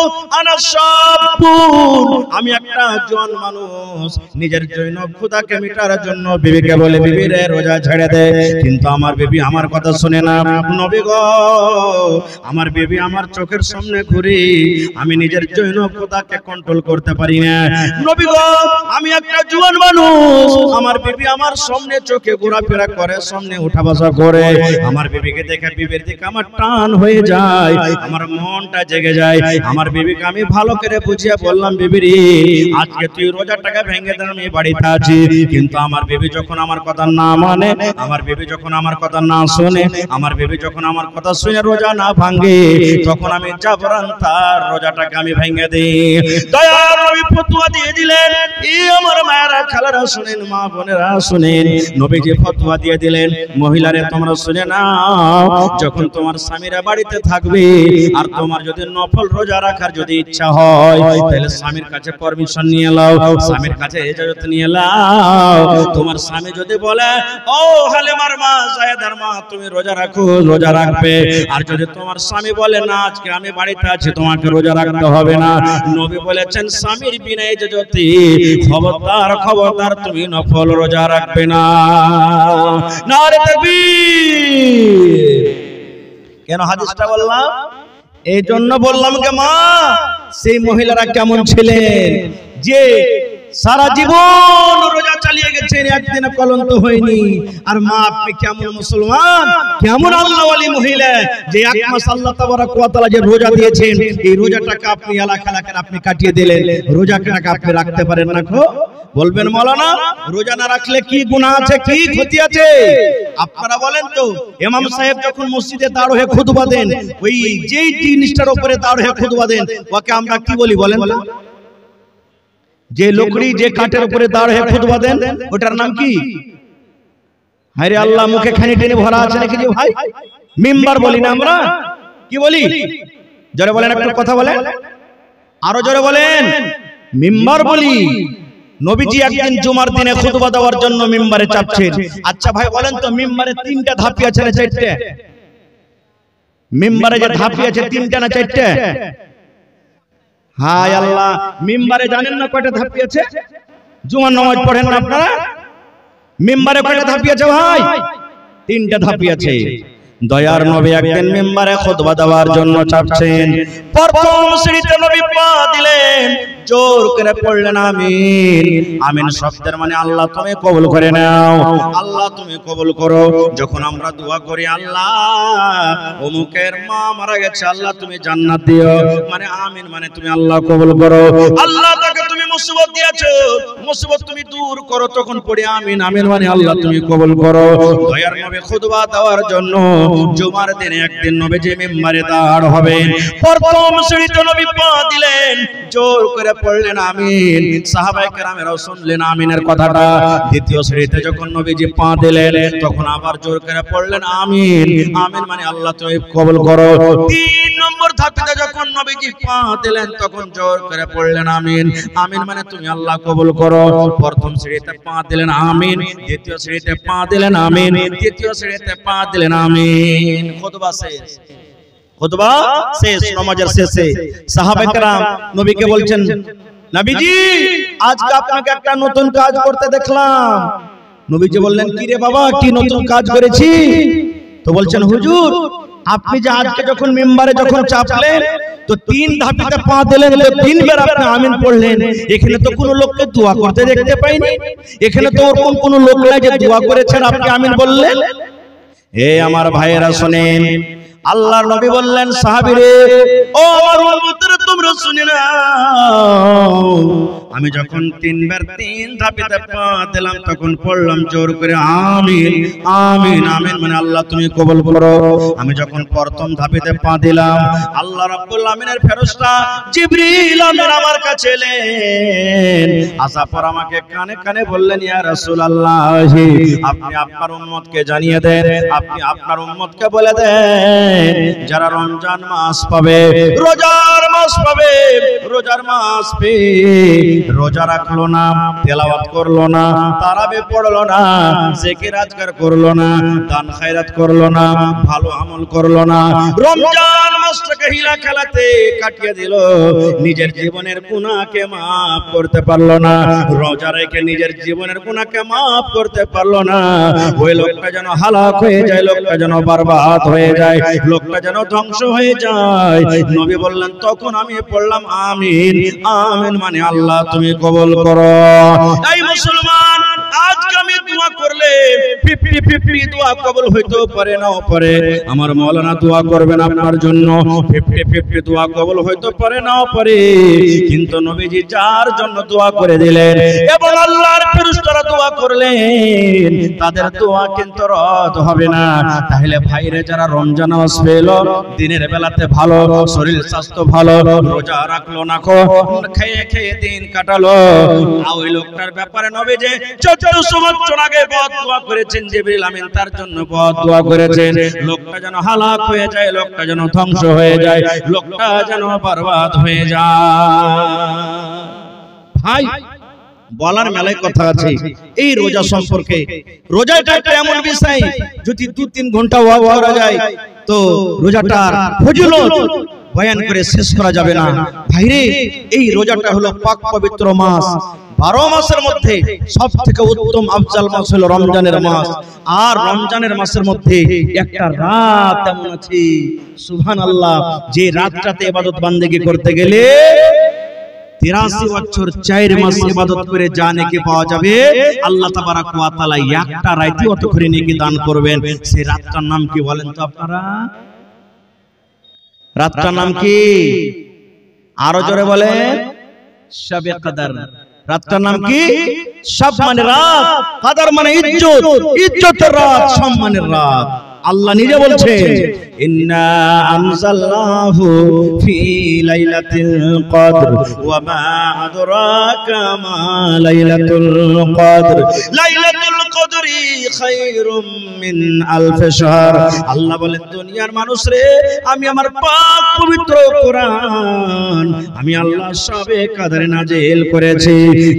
আমি একটা জোয়ান মানুষ, নিজের জন্য ক্ষুধাকে মিটার জন্য বিবিকে বলে, বিবি রে রোজা ছেড়ে দে, কিন্তু আমার বিবি আমার কথা শুনে না। নবী গো, আমার বিবি আমার চোখের সামনে ঘুরে, আমি নিজের জন্য ক্ষুধাকে কন্ট্রোল করতে পারি না। নবী গো, আমি একটা জোয়ান মানুষ, আমার বিবি আমার সামনে চোখে ঘোরাফেরা করে, সামনে উঠা বসা করে, আমার বিবিকে দেখে বিবির দিকে আমার টান হয়ে যায়, আমার মনটা জেগে যায়। আমার বিবিকে আমি ভালো করে বুঝিয়ে বললাম, বিবি রে, আজকে তুই রোজাটাকে ভেঙে দে, আমি বাড়িতে আছি। কিন্তু আমার বিবি যখন আমার কথা না মানে, আমার বিবি যখন আমার কথা না শুনে, আমার বিবি যখন আমার কথা শুনে রোজা না ভাঙে, তখন আমি জাবরান তার রোজাটাকে আমি ভেঙে দিই। দয়ার নবী ফতোয়া দিয়ে দিলেন। এই আমার মায়েরা, খালারা শুনেন, মা বোনেরা শুনেন, নবীজি ফতোয়া দিয়ে দিলেন, মহিলারে তোমরা শুনে নাও, যখন তোমার স্বামীরা বাড়িতে থাকবে, আর তোমার যদি নফল রোজা রাখার যদি ইচ্ছা হয়, তাহলে স্বামীর কাছে পারমিশন নিয়ে নাও, স্বামীর কাছে ইজাজত নিয়ে নাও। তোমার স্বামী যদি বলে, ও হালিমার মা, জায়েদার মা, তুমি রোজা রাখো, রোজা রাখবে। আর যদি তোমার স্বামী বলে, না আজকে আমি বাড়িতে আছি, তোমাকে রোজা রাখতে হবে না, নবী বলেছেন, স্বামীর বিনা ইজাজতে খবরদার খবরদার তুমি নফল রোজা রাখবে না। নারে তাকবীর। কেন হাদিসটা বললাম? এই জন্য বললাম কে মা, সেই মহিলারা কেমন ছিলেন, যে সারা জীবন রোজা চালিয়ে গেছেন, একদিন কলঙ্ক হয়নি। আর মা, আপনি কেমন মুসলমান, কেমন আল্লাহ ওয়ালি মহিলা, যে 1 মাস আল্লাহ তাবারক ওয়া তাআলা যে রোজা দিয়েছেন, এই রোজাটাকে আপনি এলাকা আপনি কাটিয়ে দিলেন, রোজাটাকে আপনি রাখতে পারেন না। বলবেন মাওলানা, রোজা না রাখলে কি গুনাহ আছে, কি ক্ষতি আছে? আপনারা বলেন তো, ইমাম সাহেব যখন মসজিদে দাঁড় হয়ে খুতবা দেন, ওই যেই জিনিসটার উপরে দাঁড় হয়ে খুতবা দেন, ওকে আমরা কি বলি বলেন তো? যে লকড়ি, যে কাঠের উপরে দাঁড় হয়ে খুতবা দেন, ওটার নাম কি? আরে আল্লাহ, মুখে খানি টেনে ভরা আছে নাকি যে ভাই? মিম্বার বলি না আমরা, কি বলি? জোরে বলেন, একটু কথা বলেন, আরো জোরে বলেন। মিম্বার বলি। নবীজি একদিন জুমার দিনে খুতবা দেওয়ার জন্য মিম্বারে চাপছেন। আচ্ছা ভাই বলেন তো, মিম্বারে তিনটা ধাপি আছে না চারটে? মিম্বারে যে ধাপি আছে তিনটা না চারটে? হায় আল্লাহ, মিম্বারে জানেন না কয়টা ধাপি আছে? জুমার নামাজ পড়েন না আপনারা? মিম্বারে কয়টা ধাপি আছে ভাই? তিনটা ধাপি আছে। দয়ার নবী একদিন মিম্বারে খুতবা দেওয়ার জন্য চাপছেন। প্রথম সিঁড়িতে নবী পা দিলেন, জোর করে পড়লেন আমিন। আমিন শব্দের মানে আল্লাহ তুমি কবুল করে নাও, আল্লাহ তুমি কবুল করো। যখন আমরা দোয়া করি আল্লাহ অমুকের মা মারা গেছে, আল্লাহ তুমি জান্নাত দিও, মানে আমিন মানে তুমি আল্লাহ কবুল করো। আল্লাহ তাকে তুমি মুসিবত দিয়েছো, মুসিবত তুমি দূর করো, তখন পড়ি আমিন। আমিন মানে আল্লাহ তুমি কবুল করো। দয়ার নবী খুতবা দেওয়ার জন্য জুমার দিনে একদিন নবীজি মিম্বারে দাঁড় হবেন। প্রথম সিঁড়িতে নবী পা দিলেন, জোর করে পড়লেন আমিন। সাহাবায়ে কেরামেরাও শুনলেন আমিনের কথাটা। দ্বিতীয় সিঁড়িতে যখন নবীজি পা দিলেন, তখন আবার জোর করে পড়লেন আমিন। আমিন মানে আল্লাহ তুমি কবুল করো। তিন নম্বর ধাপে যখন নবীজি পা দিলেন, তখন জোর করে পড়লেন আমিন। আমিন মানে তুমি আল্লাহ কবুল করো। প্রথম সিঁড়িতে পা দিলেন আমিন, দ্বিতীয় সিঁড়িতে পা দিলেন আমিন, তৃতীয় সিঁড়িতে পা দিলেন আমিন। খুতবা শেষ, খুতবা শেষ। নামাজের শেষে সাহাবায়ে কেরাম নবীকে বলছেন, নবীজি আজকে আপনাকে একটা নতুন কাজ করতে দেখলাম। নবীজি বললেন, কি রে বাবা, কি নতুন কাজ করেছি? তো বলছেন, হুজুর আপনি যে আজকে যখন মিম্বারে যখন চাপলেন, তো তিন ধাপিতে পা দিলেন, তো তিনবার আপনি আমিন পড়লেন। এখানে তো কোনো লোককে দোয়া করতে দেখতে পাইনি, এখানে তো ওরকম কোনো লোক নাই যে দোয়া করেছেন, আপনি আমিন বললেন। এ আমার ভাইয়েরা শুনেন, আল্লাহর নবী বললেন, সাহাবীরে ও আমার উম্মতরা তোমরা শুনে নাও, আমি যখন তিনবার তিন ধাপেতে পা দিলাম, তখন পড়লাম জোর করে আমিন। আমিন আমিন মানে আল্লাহ তুমি কবুল করো। আমি যখন প্রথম ধাপেতে পা দিলাম, আল্লাহ রাব্বুল আমিনের ফেরেশতা জিবরিল আমিন আমার কাছে এলেন। আসার পর আমাকে কানে কানে বললেন, ইয়া রাসূলুল্লাহ আপনি আপনার উম্মতকে জানিয়ে দেন, আপনি আপনার উম্মতকে বলে দেন, যারা রমজান মাস পাবে, রোজার মাস পাবে, রোজার মাস পেয়ে রোজা রাখলো না, তেলাওয়াত করলো না, তারাবি পড়লো না, জিকির আজকার করলো না, দান খায়রাত করলো না, ভালো আমল করলো না, রমজান মাসটাকে হিলা খেলাতে কাটিয়ে দিল, নিজের জীবনের গুনাহকে maaf করতে পারলো না, রোজা রেখে নিজের জীবনের গুনাহকে maaf করতে পারলো না, ওই লোকটা যেন হালাক হয়ে যায়, লোকটা যেন বরবাদ হয়ে যায়, লোকটা যেন ধ্বংস হয়ে যায়। নবী বললেন, তখন আমি পড়লাম আমিন। আমিন মানে আল্লাহ তুমি কবুল করো। এই মুসলমান, আজকে আমি দোয়া করলে 50-50 দোয়া কবুল হইতেও পারে নাও পারে। আমার মাওলানা দোয়া করবেন আপনার জন্য, 50-50 দোয়া কবুল হইতে পারে নাও পারে, কিন্তু নবীজি যার জন্য দোয়া করে দিলেন এবং আল্লাহর ফেরেশতারা দোয়া করলেন, তাদের দোয়া কিন্তু রদ হবে না। তাহলে ভাইরে, যারা রমজান মাস পেল, দিনের বেলাতে ভালো, শরীর স্বাস্থ্য ভালো, রোজা রাখলো না, খেয়ে খেয়ে দিন কাটালো, ওই লোকটার ব্যাপারে নবীজি 1400 বছর আগে বদদোয়া করেছেন, জিবরিল আমিন তার জন্য বদদোয়া করেছেন, লোকটা যেন হালাক হয়ে যায়, লোকটা যেন ধ্বংস হয়ে যায়, লোকটা যেন বরবাদ হয়ে যায়। ভাই, বলার মেলায় কথা আছে এই রোজা সম্পর্কে। রোজাটা একটা এমন বিষয়, যদি 2-3 ঘন্টা ওয়াজ করা যায় তো রোজাটার ফজিলত বয়ান করে শেষ করা যাবে না। ভাইরে, এই রোজাটা হলো পাক পবিত্র মাস। 12 মাসের মধ্যে সবথেকে উত্তম আফজাল মাস হলো রমজানের মাস। আর রমজানের মাসের মধ্যে একটা রাত এমন আছে, সুবহানাল্লাহ, যে রাতটাতে ইবাদত বান্দেগি করতে গেলে 83 বছর 4 মাস ইবাদত করে যা নেকি পাওয়া যাবে, আল্লাহ তাবারাক ওয়া তাআলা একটা রাতে অত করে নেকি দান করবেন। সেই রাতটার নাম কি বলেন তো আপনারা? রাতটার নাম কি? আরো জোরে বলেন, শবে কদর। রাতটার নাম কি? শব মানে রাত, কদর মানে ইজ্জত, ইজ্জতের রাত, সম্মানের রাত। আল্লাহ নিজে বলছেন, ইন্না আনজালনাহু ফি লাইলাতিল কদর ওয়া মা আদরাকা মা লাইলাতুল কদর। লাইলাতুল কদর কদরি খায়রুম মিন আলফ শাহর। আল্লাহ বলেন দুনিয়ার মানুষ রে, আমি আমার পাক পবিত্র কোরআন আমি আল্লাহ শাবে কদর নাজিল করেছি।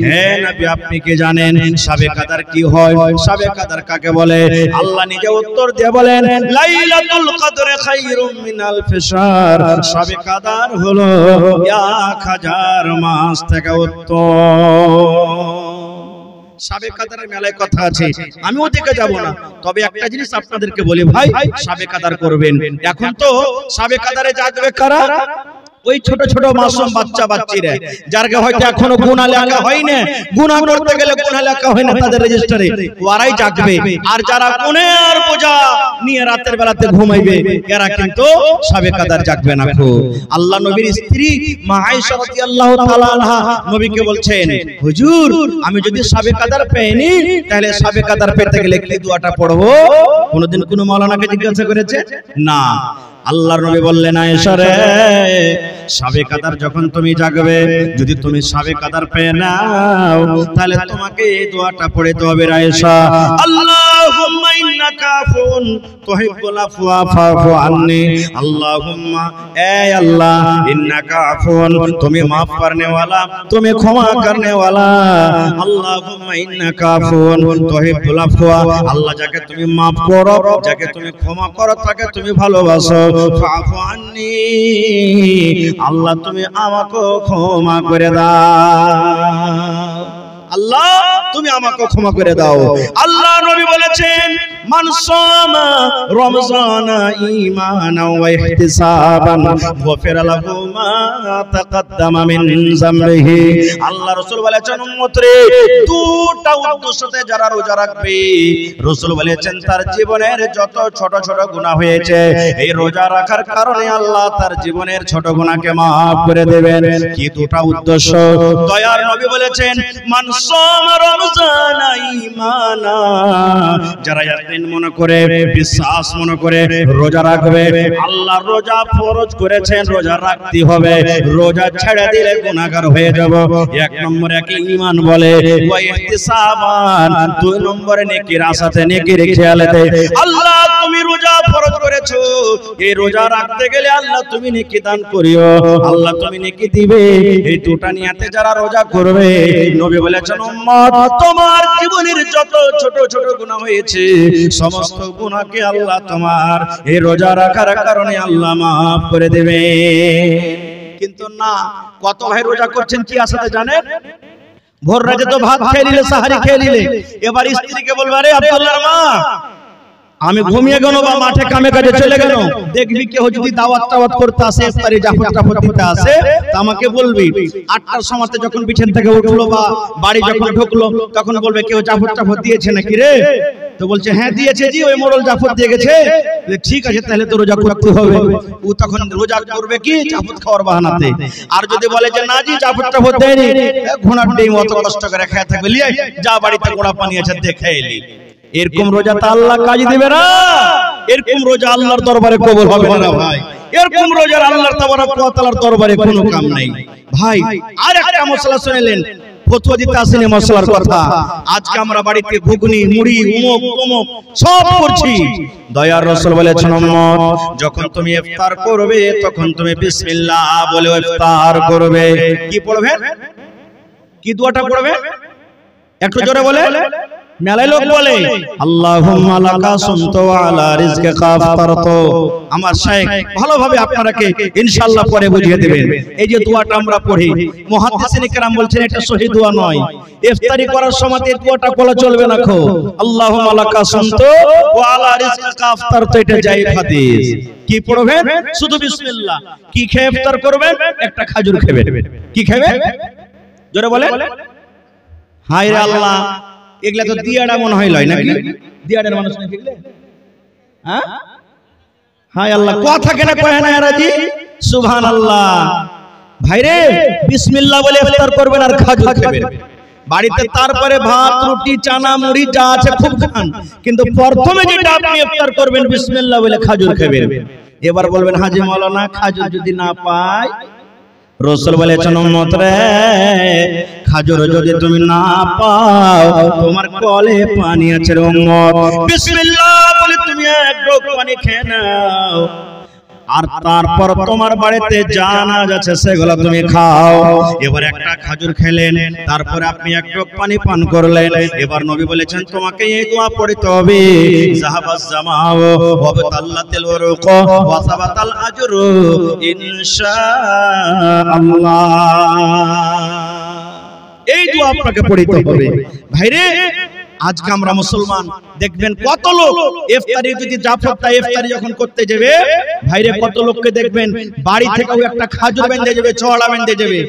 হে নবী আপনি কি জানেন শাবে কদর কি হয়? শাবে কদর কাকে বলে? আল্লাহ নিজে উত্তর দিয়ে বলেন লাইলাতুল কদর খায়রুম মিন আলফ শাহর। শাবে কদর হলো 1000 মাস থেকে উত্তম। শাবে কদরের মেলায় কথা আছে, আমি ওদিকে যাব না, তবে একটা জিনিস আপনাদেরকে বলি ভাই, শাবে কদর করবেন। এখন তো শাবে কদরে যাবে কারা? ওই ছোট ছোট মাসুম বাচ্চা বাচ্চিরা, যারকে হয়তো এখনো গুনাহ লেখা হয় না, গুনাহ করতে গেলে গুনাহ লেখা হয় না তাদের রেজিস্টারে, ওরাই জাগবে। আর যারা গুনাহের বোঝা নিয়ে রাতের বেলাতে ঘুমাইবে, এরা কিন্তু শাবে কদর জাগবে না। আল্লাহ নবীর স্ত্রী মা আয়েশা রাদিয়াল্লাহু তাআলা আনহা নবীকে বলছেন, হুজুর আমি যদি শাবে কদর পেইনি তাহলে শাবে কদর পেতে গেলে কি দোয়াটা পড়বো? কোনদিন কোন মাওলানাকে জিজ্ঞাসা করেছে? না। আল্লাহর নবী বললেন আয়েশা রে, শাবে কদর যখন তুমি জাগবে, যদি তুমি শাবে কদর পেয়ে নাও তাহলে তোমাকে এই দোয়াটা পড়তে হবে আয়েশা, আল্লাহুম্মা ইন্নাকা আফুন তুহিব্বুল আফওয়া ফাফু আন্নি। আল্লাহুম্মা এ আল্লাহ, ইন্নাকা আফুন তুমি maaf করনে वाला, তুমি ক্ষমা করনে वाला। আল্লাহুম্মা ইন্নাকা আফুন তুহিব্বুল আফওয়া, আল্লাহ যাকে তুমি maaf করো, যাকে তুমি ক্ষমা করো, তাকে তুমি ভালোবাসো। ফাফু আন্নি, আল্লাহ তুমি আমাকে ক্ষমা করে দাও। আল্লাহ তুমি আমাকে ক্ষমা করে দাও। আল্লাহ নবী বলেছেন মান সামা রমজানা ঈমানাও ওয়া ইহতিসাবান গফিরা লাহু মা তাকাদ্দামা মিন যামবিহি। আল্লাহ রাসূল বলেছেন উম্মত রে, দুটো উদ্দেশ্যতে যারা রোজা রাখবে, রাসূল বলেছেন তার জীবনের যত ছোট ছোট গুনাহ হয়েছে এই রোজা রাখার কারণে আল্লাহ তার জীবনের ছোট গুনাহকে maaf করে দেবেন। কি দুটো উদ্দেশ্য? দয়ার নবী বলেছেন মান সামা রমজানা ঈমানা, যারা ইয়াকিন মনে করে, বিশ্বাস মনে করে রোজা রাখবে, আল্লাহ রোজা ফরজ করেছেন, রোজা রাখতে হবে, রোজা ছেড়ে দিলে গুনাহগার হয়ে যাব। এক নম্বরে কি ঈমান বলে, ওয়া ইহতিসাবান দুই নম্বরে নেকির আশাতে, নেকির খেয়ালেতে। আল্লাহ তুমি রোজা ফরজ করেছো, এই রোজা রাখতে গেলে আল্লাহ তুমি নেকি দান করিও, আল্লাহ তুমি নেকি দিবে, এই দুটো নিয়তে যারা রোজা করবে, নবী বলেছেন উম্মত তোমার জীবনের যত ছোট ছোট গুনাহ হয়েছে সমস্ত গুনাহকে আল্লাহ তোমার এই রোজা রাখার কারণে আল্লাহ maaf করে দেবে। কিন্তু না, কত ভাই রোজা করছেন কি আশাতে জানেন? ভোর রাতে তো ভাত খেয়ে নিলে, সাহারি খেয়ে নিলে, এবার স্ত্রীকে বলবে আরে আব্দুল্লাহর মা আমি ঘুমিয়ে গেল বা মাঠে কামে কাজে চলে গেল, দেখবি কেউ যদি দাওয়াত টাওয়াত করতে আসে, ইফতারি জাফর দিতে আসে, তা আমাকে বলবি 8টার সময়তে যখন বিছান থেকে উঠলো বা বাড়ি যখন ঢুকলো তখন বলবে কেউ জাফর দিয়েছে নাকি রে? তো বলছে হ্যাঁ দিয়েছে জি, ওই মোড়ল জাফর দিয়ে গেছে। ঠিক আছে তাহলে তো রোজা করতে হবে। ও তখন রোজা করবে কি জাফর খাওয়ার বাহানাতে। আর যদি বলে যে না জি জাফর দেয়নি, ঘোড়ার ডিম অত কষ্ট করে খেয়ে থাকবে, লিয়ে যা বাড়িতে গোড়া পানি আছে দেখে এলি, এরকম রোজা তা আল্লাহ কাজ দিবে না। এরকম রোজা আল্লাহর দরবারে কবুল হবে না ভাই। এরকম রোজার আল্লাহর তাআলার দরবারে কোনো কাম নাই ভাই। আর একটা মশলা শুনলেন, ফতোয়া দিতে আসেনি মশলার কথা। আজকে আমরা বাড়িতে ঘুগনি মুড়ি উমুক তুমুক সব করছি। দয়ার রাসূল বলেছেন উম্মত যখন তুমি ইফতার করবে তখন তুমি বিসমিল্লাহ বলে ইফতার করবে। কি পড়বে? কি দোয়াটা পড়বে? একটু জোরে বলে। মেলায় লোক বলে আল্লাহুম্মা লাকা সুমতু ওয়া আলা রিজকিকা আফতারতু। আমার শাইখ ভালোভাবে আপনারাকে ইনশাআল্লাহ পরে বুঝিয়ে দিবেন। এই যে দোয়াটা আমরা পড়ি, মুহাদ্দিসিন کرام বলছেন এটা সহি দোয়া নয়। ইফতারি করার সময় এই দোয়াটা বলা চলবে না। খো আল্লাহুম্মা লাকা সুমতু ওয়া আলা রিজকিকা আফতারতু, এটা জায়েজ হাদিস। কি পড়বেন? শুধু বিসমিল্লাহ। কি খেয়ে ইফতার করবেন? একটা খেজুর খাবেন। কি খাবেন? জোরে বলে। হায় রে আল্লাহ, এগুলা তো দিয়াড়া মনে হয় লয় নাকি? দিয়াড়ের মানুষ নাকি এগুলা? হ্যাঁ হায় আল্লাহ, কথা কেন কয় না এরাজি? সুবহানাল্লাহ। ভাইরে বিসমিল্লাহ বলে ইফতার করবেন আর খেজুর খাবেন বাড়িতে। তারপরে ভাত রুটি চানা মুড়ি যা আছে খুব খান, কিন্তু প্রথমে যেটা আপনি ইফতার করবেন বিসমিল্লাহ বলে খেজুর খাবেন। এবার বলবেন হাজী মাওলানা খেজুর যদি না পাই রাসূল বলেছেন উম্মত রে খাজুর যদি তুমি না পাও তোমার কলে পানি আছে রে উম্মত, বিসমিল্লাহ বলে তুমি এক ঢোক পানি খেয়ে নাও, আর তারপর তোমার বাড়িতে যা আনাজ আছে সেগুলো তুমি খাও। এবার একটা খাজুর খেলেন, তারপরে আপনি এক ঢোক পানি পান করলেন। এবার নবী বলেছেন তোমাকে এই দোয়া পড়তে হবে, যাহাবাজ জামাও ওয়া বাতাল্লাতিল উরুক ওয়া সাবাতাল আজরু ইনশাআল্লাহ। এই দোয়া আপনাকে পড়তে হবে ভাইরে। আজকে আমরা মুসলমান দেখবেন কত লোক ইফতারি যদি জাফরটা ইফতারি যখন করতে যাবে ভাইরে, কত লোককে দেখবেন বাড়ি থেকেও একটা খাজুর বেঁধে যাবে, ছড়া বেঁধে যাবে।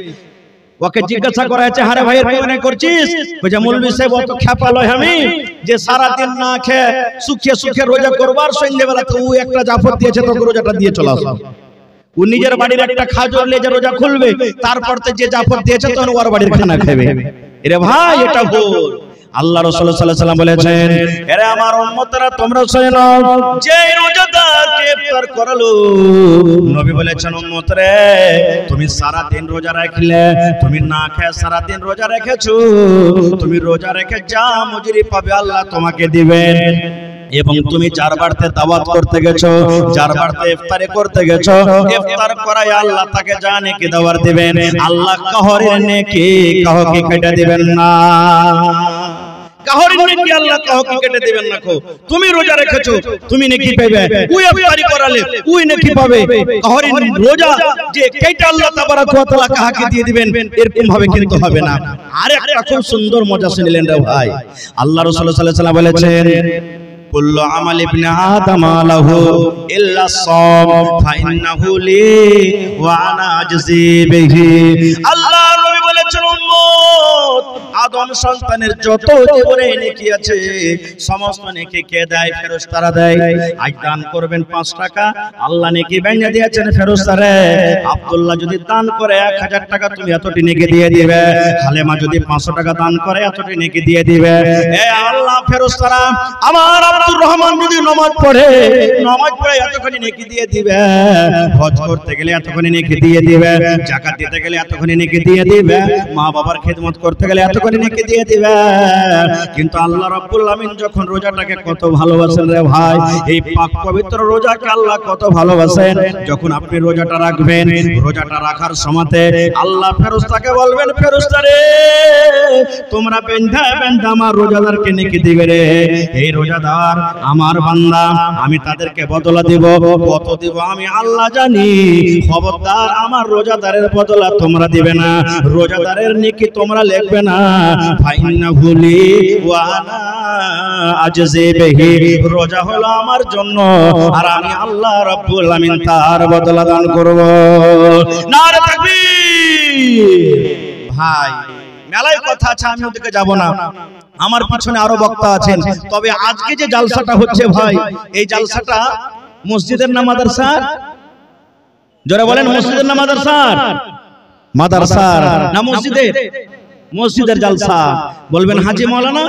ওকে জিজ্ঞাসা করা হয়েছে আরে ভাইয়ের কি মনে করছিস? বলে মৌলভী সাহেব অত খ্যাপা লয় আমি যে সারা দিন না খেয়ে সুখে সুখে রোজা করবার, সন্ধ্যেবেলা তো ও একটা জাফর দিয়েছে তোকে রোজাটা দিয়ে চলে আসো। ও নিজের বাড়ির একটা খাজুর লেজে রোজা খুলবে, তারপর তো যে জাফর দিয়েছে তখন ওর বাড়ির খানা খাবে। এরে ভাই এটা ভুল। আল্লাহ রাসূল সাল্লাল্লাহু আলাইহি ওয়াসাল্লাম বলেছেন এরে আমার উম্মতরা তোমরা শুনে নাও, যে রোজাদারকে ইফতার করালো নবী বলেছেন উম্মত রে তুমি সারা দিন রোজা রাখলে, তুমি না খেয়ে সারা দিন রোজা রেখেছো, তুমি রোজা রেখে যা মজুরি পাবে আল্লাহ তোমাকে দিবেন। এবং তুমি যার বাড়িতে দাওয়াত করতে গেছো, যার বাড়িতে ইফতারি করতে গেছো, ইফতার করায় আল্লাহ তাকে যা নেকি দেওয়ার দিবেন, আল্লাহ কাহরের নেকি কাহকে কেটে দিবেন না। কাহরের নেকি আল্লাহ কাহকে কেটে দিবেন না। তুমি রোজা রেখেছো তুমি নেকি পাবে, ওই ইফতারি করালে ওই নেকি পাবে। কাহরের রোজা যে কেটে আল্লাহ তাবারাক ওয়া তাআলা কাহকে দিয়ে দিবেন এরকম ভাবে কিন্তু হবে না। আরেকটা খুব সুন্দর মজা শুনলেন রে ভাই। আল্লাহ রাসূল সাল্লাল্লাহু আলাইহি ওয়াসাল্লাম বলেছেন কুল্লু আমাল ইবনে আদম লাহু ইল্লা সাম ফাইন্নাহু লি ওয়া আনা আজজি বিহি। আল্লাহ নবী বলেছেন উম্মত আদম সন্তানের যত জীবনে নেকি আছে সমস্ত নেকি কে দেয়? ফেরেশতারা দেয়। আজ দান করবেন 5 টাকা, আল্লাহ নেকি বেঁধে দিয়েছেন ফেরেশতারে। আব্দুল্লাহ যদি দান করে 1000 টাকা তুমি এতটি নেকি দিয়ে দিবে। হালেমা যদি 500 টাকা দান করে এতটি নেকি দিয়ে দিবে। এ আল্লাহ ফেরেশতারা আমার আব্দুর রহমান যদি নামাজ পড়ে এতখানি নেকি দিয়ে দিবে। হজ করতে গেলে এতখানি নেকি দিয়ে দিবে। যাকাত দিতে গেলে এতখানি নেকি দিয়ে দিবে। মা বাবার খিদমত করতে গেলে এতখানি নেকি দিয়ে দিবে। কিন্তু আল্লাহ রাব্বুল আমিন যখন রোজাটাকে কত ভালোবাসেন রে ভাই, এই পাক পবিত্র রোজাকে আল্লাহ কত ভালোবাসেন। যখন আপনি রোজাটা রাখবেন, রোজাটা রাখার সময়তে আল্লাহ ফেরেশতাকে বলবেন ফেরেশতা রে তোমরা বেঁধা বেঁধা আমার রোজাদারকে নেকি দিবে রে। এই রোজাদার আমার বান্দা, আমি তাদেরকে বদলা দেব। কত দেব আমি আল্লাহ জানি। খবরদার আমার রোজাদারের বদলা তোমরা দিবে না, রোজাদারের নেকি তোমরা লিখবে না। ফাইন্নাহু লি ওয়া আনা আজজি বিহি। রোজা হলো আমার জন্য আর আমি আল্লাহ রাব্বুল আমিন তার বদলা দান করব। নারে তাকবীর। ভাই মেলায় কথা আছে, আমি ওদিকে যাব না, আমার পিছনে আরো বক্তা আছেন। তবে আজকে যে জালসাটা হচ্ছে ভাই, এই জালসাটা মসজিদের না মাদ্রাসার? যারা বলেন মসজিদের না মাদ্রাসার? মাদ্রাসার না মসজিদের? মসজিদের জালসা। বলবেন হাজী মাওলানা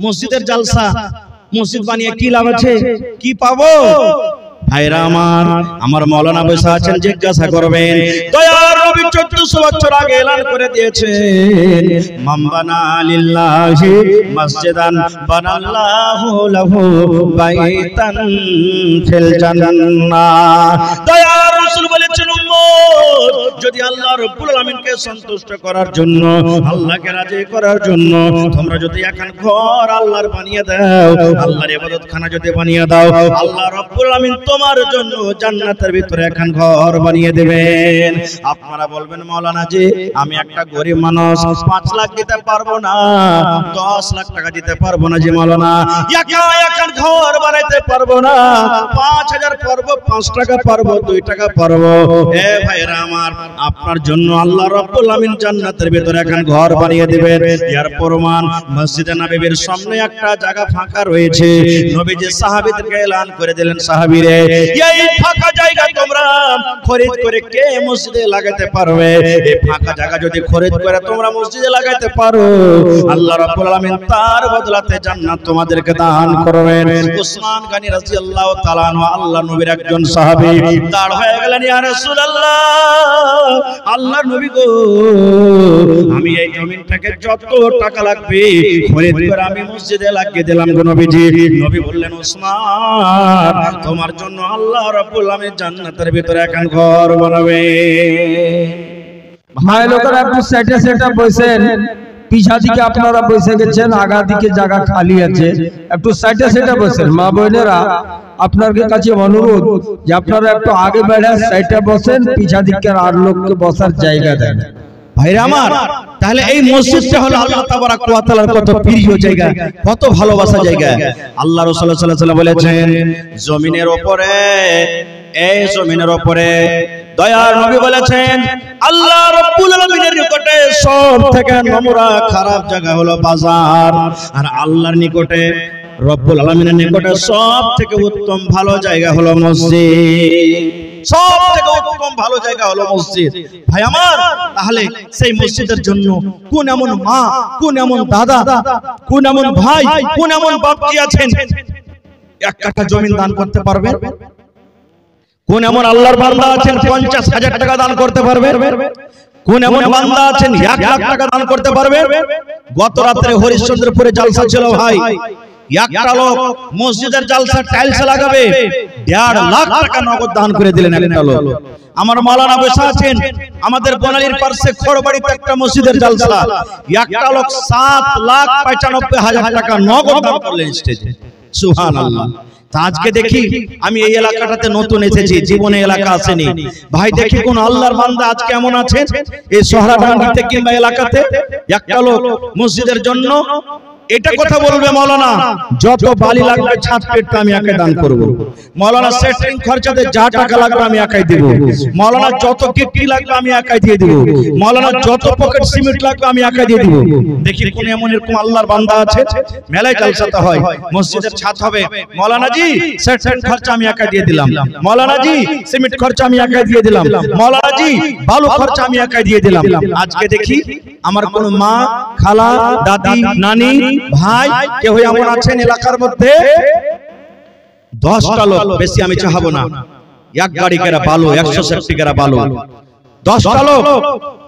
মসজিদের জালসা, মসজিদ বানিয়ে কি লাভ আছে, কি পাবো? ভাইরা আমার মাওলানা বসে আছেন, জিজ্ঞাসা করবেন। দয়ার নবী 1400 বছর আগে এলান করে দিয়েছেন মান বানা লিল্লাহি মসজিদান বানাল্লাহু লাহু বাইতান ফিল জান্নাহ। দয়ার রাসূল বলেছেন উম্মত যদি আল্লাহ রাব্বুল আলামিনকে সন্তুষ্ট করার জন্য, আল্লাহকে রাজি করার জন্য তোমরা যদি এখন ঘর আল্লাহর বানিয়ে দাও, আল্লাহর ইবাদতখানা যদি বানিয়ে দাও, আল্লাহ রাব্বুল আলামিন তোমার জন্য জান্নাতের ভিতরে এখন ঘর বানিয়ে দেবেন। আপনারা বলবেন মাওলানা জি আমি একটা গরিব মানুষ, 5 লাখ দিতে পারবো না, 10 লাখ টাকা দিতে পারবো না জি মাওলানা, একা এখন ঘর বানাইতে পারবো না। 5000 পারবো, 5 টাকা পারবো, 2 টাকা পারবো। এ ভাইরা আমার, আপনার জন্য আল্লাহ রাব্বুল আমিন জান্নাতের ভিতরে এখন ঘর বানিয়ে দিবেন। এর প্রমাণ মসজিদে নববীর সামনে একটা জায়গা ফাঁকা রয়েছে। নবীজি সাহাবীদেরকে এলান করে দিলেন, সাহাবীরে এই ফাঁকা জায়গা তোমরা খরিদ করে কে মসজিদে লাগাতে পারবে? এই ফাঁকা জায়গা যদি খরিদ করে তোমরা মসজিদে লাগাতে পারো, আল্লাহ রাব্বুল আলামিন তার বদলাতে জান্নাত তোমাদেরকে দান করবেন। উসমান গনি রাদিয়াল্লাহু তাআলা আনহু আল্লাহ নবীর একজন সাহাবী দাঁড় হয়ে গেলেন, ইয়া রাসূলুল্লাহ আল্লাহ নবী গো, আমি এই জমিনটাকে যত টাকা লাগবে খরিদ করে আমি মসজিদে লাগিয়ে দিলাম গো নবীজি। নবী বললেন ওসমান, তোমার জন্য আল্লাহ রাব্বুল আলামিন জান্নাতের ভিতরে একখান ঘর বানাবে। ভাই লোকেরা একটু সাইডে সাইডে বসেন, পিছা দিকে আপনারা বসে গেছেন, আগা দিকে জায়গা খালি আছে, একটু সাইডে সাইডে বসেন। মা বোনেরা আপনাদের কাছে অনুরোধ যে আপনারা একটু আগে বেড়ে সাইডে বসেন, পিছা দিকে আর লোককে বসার জায়গা দেন। ভাইরা আমার, তাহলে এই মসজিদটা হলো আল্লাহ তাবারাক ওয়া তাআলার কত প্রিয় জায়গা, কত ভালোবাসা জায়গা। আল্লাহ রাসূল সাল্লাল্লাহু আলাইহি ওয়াসাল্লাম বলেছেন, জমিনের উপরে, এই জমিনের উপরে দয়ার নবী বলেছেন আল্লাহ রাব্বুল আলামিনের নিকটে সবথেকে নোংরা খারাপ জায়গা হলো বাজার, আর আল্লাহর নিকটে, রব্বুল আলামিনের নিকটে সবথেকে উত্তম ভালো জায়গা হলো মসজিদ। সবথেকে উত্তম ভালো জায়গা হলো মসজিদ। ভাই আমার, তাহলে সেই মসজিদের জন্য কোন এমন মা, কোন এমন দাদা, কোন এমন ভাই, কোন এমন বাপ কি আছেন এক কাঠা জমি দান করতে পারবে? কোন এমন আল্লাহর বান্দা আছেন 50,000 টাকা দান করতে পারবে? কোন এমন বান্দা আছেন 1 লাখ টাকা দান করতে পারবে? গত রাতে হরিশ্চন্দ্রপুরে জালসা ছিল ভাই, একটা লোক মসজিদের জালসা টাইলস লাগাবে 1.5 লাখ টাকা নগদ দান করে দিলেন একটা লোক। আমার মাওলানা বসে আছেন আমাদের বনালীর পাশে খড়বাড়িতে একটা মসজিদের জালসা, একটা লোক 7,95,000 টাকা নগদ দান করলেন স্টেজে। সুবহানাল্লাহ। আজকে দেখি, আমি এই এলাকাটাতে নতুন এসেছি, জীবনে এলাকা আসেনি ভাই, দেখি কোন আল্লাহর বান্দা আজকে এমন আছে এই সোহরাডাঙ্গিতে কিংবা এলাকাতে একটা লোক মসজিদের জন্য এটা কথা বলবে, মাওলানা যত বালি লাগবে ছাদ পেটটা আমি একাই দান করব, মাওলানা সেটিং খরচাতে যা টাকা লাগবে আমি একাই দেব, মাওলানা যত গিফট লাগবে আমি একাই দিয়ে দেব, মাওলানা যত পকেট সিমেন্ট লাগবে আমি একাই দিয়ে দেব। দেখি কোন এমন এরকম আল্লাহর বান্দা আছে, মেলায় জালসাতে হয়, মসজিদের ছাদ হবে, মাওলানা জি সেটিং খরচা আমি একাই দিয়ে দিলাম, মাওলানা জি সিমেন্ট খরচা আমি একাই দিয়ে দিলাম, মাওলানা জি বালু খরচা আমি একাই দিয়ে দিলাম। আজকে দেখি আমার কোন মা, খালা, দাদি, নানি, ভাই কেউ এমন আছেন এলাকার মধ্যে 10টা লোক, বেশি আমি চাহাবো না, এক গাড়ি কেরা বালু, 100 সেফটি কেরা বালু, 10টা লোক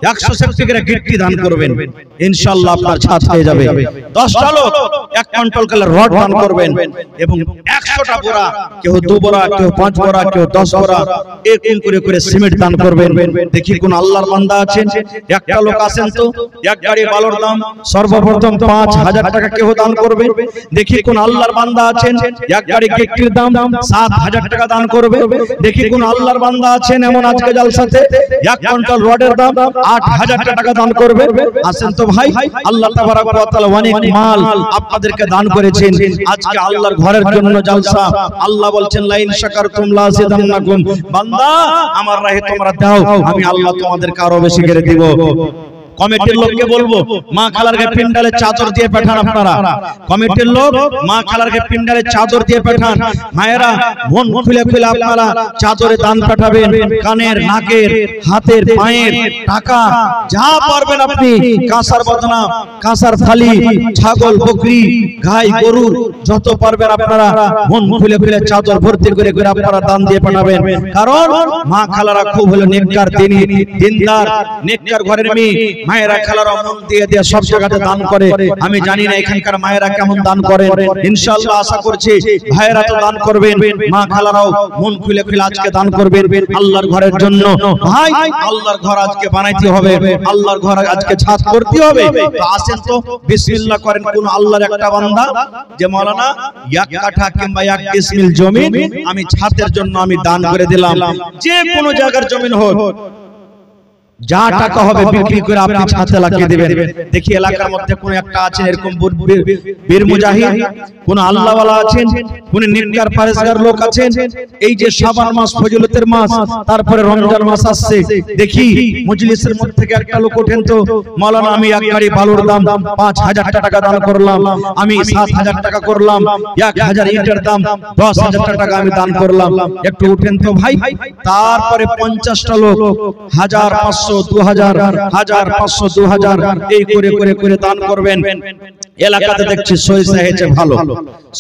100 সেফটি কেরা গিট্টি দান করবেন, ইনশাআল্লাহ আপনার ছাদ হয়ে যাবে। 10টা লোক 1 কুইন্টাল কালার রড দান করবেন এবং 100টা বোরা, কেউ 2 বোরা, কেউ 5 বোরা, কেউ 10 বোরা এরকম করে করে সিমেন্ট দান করবেন। দেখি কোন আল্লাহর বান্দা আছেন, একটা লোক আছেন তো এক গাড়ি বালুর দাম সর্বপ্রথম 5,000 টাকা কেউ দান করবেন। দেখি কোন আল্লাহর বান্দা আছেন এক গাড়ি গিট্টির দাম 7,000 টাকা দান করবে। দেখি কোন আল্লাহর বান্দা আছেন এমন আজকে জালসাতে 1 কুইন্টাল রডের দাম 8,000 টাকা দান করবে। আসেন তো ভাই, আল্লাহ তাবারাক ওয়া তাআলা অনেক মাল আপনাদেরকে দান করেছেন। আজকে আল্লাহর ঘরের জন্য জালসা, আল্লাহ বলছেন লা ইন শাকারতুম লা আযিদান্নাকুম, বান্দা আমার রাহে তোমরা দাও, আমি আল্লাহ তোমাদেরকে আরো বেশি করে দিব। কমিটির লোককে বলবো মা খালারকে পিন্ডালে চাদর দিয়ে পাঠান, আপনারা কমিটির লোক মা খালারকে পিন্ডালে চাদর দিয়ে পাঠান। মায়েরা মন খুলে খুলে আপনারা চাদরে দান পাঠাবেন, কানের, নাকের, হাতের, পায়ের টাকা যা পারবেন আপনি, কাঁসার বদনা, কাঁসার থালি, ছাগল, বকরি, গাই, গরু যত পারবেন আপনারা মন খুলে খুলে চাদর ভর্তি করে করে আপনারা দান দিয়ে পাঠাবেন। কারণ মা খালারা খুব হলো নেককার, তিনি দিনদার, নেককার ঘরের মেয়ে। মায়েরা খালারা মন দিয়ে দিয়ে সব জায়গাতে দান করে। আমি জানি না এখানকার মায়েরা কেমন দান করেন, ইনশাআল্লাহ আশা করছি ভাইয়েরা তো দান করবেন, মা খালারাও মন খুলে খুলে আজকে দান করবেন আল্লাহর ঘরের জন্য। ভাই আল্লাহর ঘর আজকে বানাইতে হবে, আল্লাহর ঘর আজকে ছাদ করতে হবে। তো আসেন তো বিসমিল্লাহ করেন কোন আল্লাহর একটা বান্দা যে মাওলানা 1 কাঠা কিংবা 1 ডিসমিল জমি আমি ছাদের জন্য আমি দান করে দিলাম। যে কোনো জায়গার জমি হোক, যা টাকা হবে বিক্রি করে আপনি ছাদে লাগিয়ে দিবেন। দেখি এলাকার মধ্যে কোন একটা আছেন এরকম বীর মুজাহিদ, কোন আল্লাহওয়ালা আছেন, কোন নেককার পরেজগার লোক আছেন। এই যে শাবান মাস ফজিলতের মাস, তারপরে রমজান মাস আসছে, দেখি মজলিসের মধ্যে থেকে একটা লোক ওঠেন তো মাওলানা আমি এক গাড়ি বালুর দাম 5,000 টাকা দান করলাম, আমি 7,000 টাকা করলাম, 1,000 ইটের দাম 10,000 টাকা আমি দান করলাম, একটু উঠেন তো ভাই। তারপরে 50টা লোক 1,000, 500, 500 2000 1000 500 2000 এই করে করে করে দান করবেন। এলাকাতে দেখছি সরিষা হয়েছে ভালো,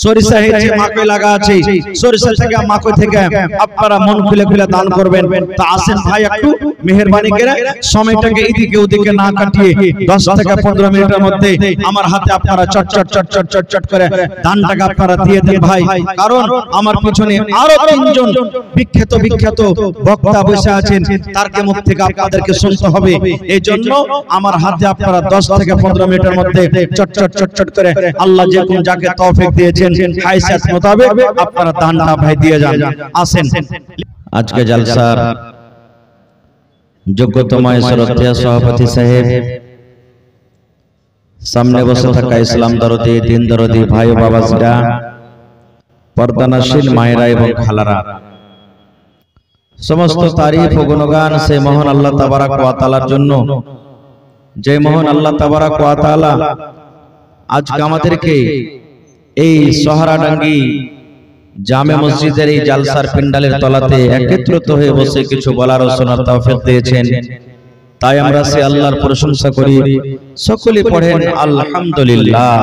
সরিষা হয়েছে মাকে লাগা আছে, সরিষা থেকে মাকে থেকে আপনারা মন খুলে খুলে দান করবেন। তা আসেন ভাই একটু মেহেরবানি করে সময়টাকে এদিকে ওদিকে না কাটিয়ে 10 থেকে 15 মিনিটের মধ্যে আমার হাতে আপনারা চট চট চট চট চট চট করে দানটাকে আপনারা দিয়ে দেন ভাই। কারণ আমার পিছনে আরো 3 জন বিখ্যাত বিখ্যাত বক্তা বসে আছেন, তার মুখ থেকে আপনাদেরকে শুনতে হবে। এই জন্য আমার হাতে আপনারা 10 থেকে 15 মিনিটের মধ্যে চট চট চট চট করে আল্লাহ যে কোন যাকে তৌফিক দিয়েছেন হাইসাত মোতাবেক আপনারা দানটা ভাই দিয়ে যান। আসেন আজকে জলসার যোগ্যতম শ্রদ্ধেয় সভাপতি সাহেব, সামনে বসে থাকা ইসলাম দরদি দিন দরদি ভাই বাবাজিরা, পর্দানাশীল মায়েরা এবং খালারা, সমস্ত তারিফ ও গুণগান সে মহান আল্লাহ তাবারাক ওয়া তাআলার জন্য, যে মহান আল্লাহ তাবারাক ওয়া তাআলা আজকে আমাদেরকে এই সোহরাডাঙ্গি জামে মসজিদের এই জালসার পিন্ডালের তলাতে একত্রিত হয়ে বসে কিছু বলার ও শোনার তৌফিক দিয়েছেন। তাই আমরা সে আল্লাহর প্রশংসা করি। সকলে পড়েন আলহামদুলিল্লাহ,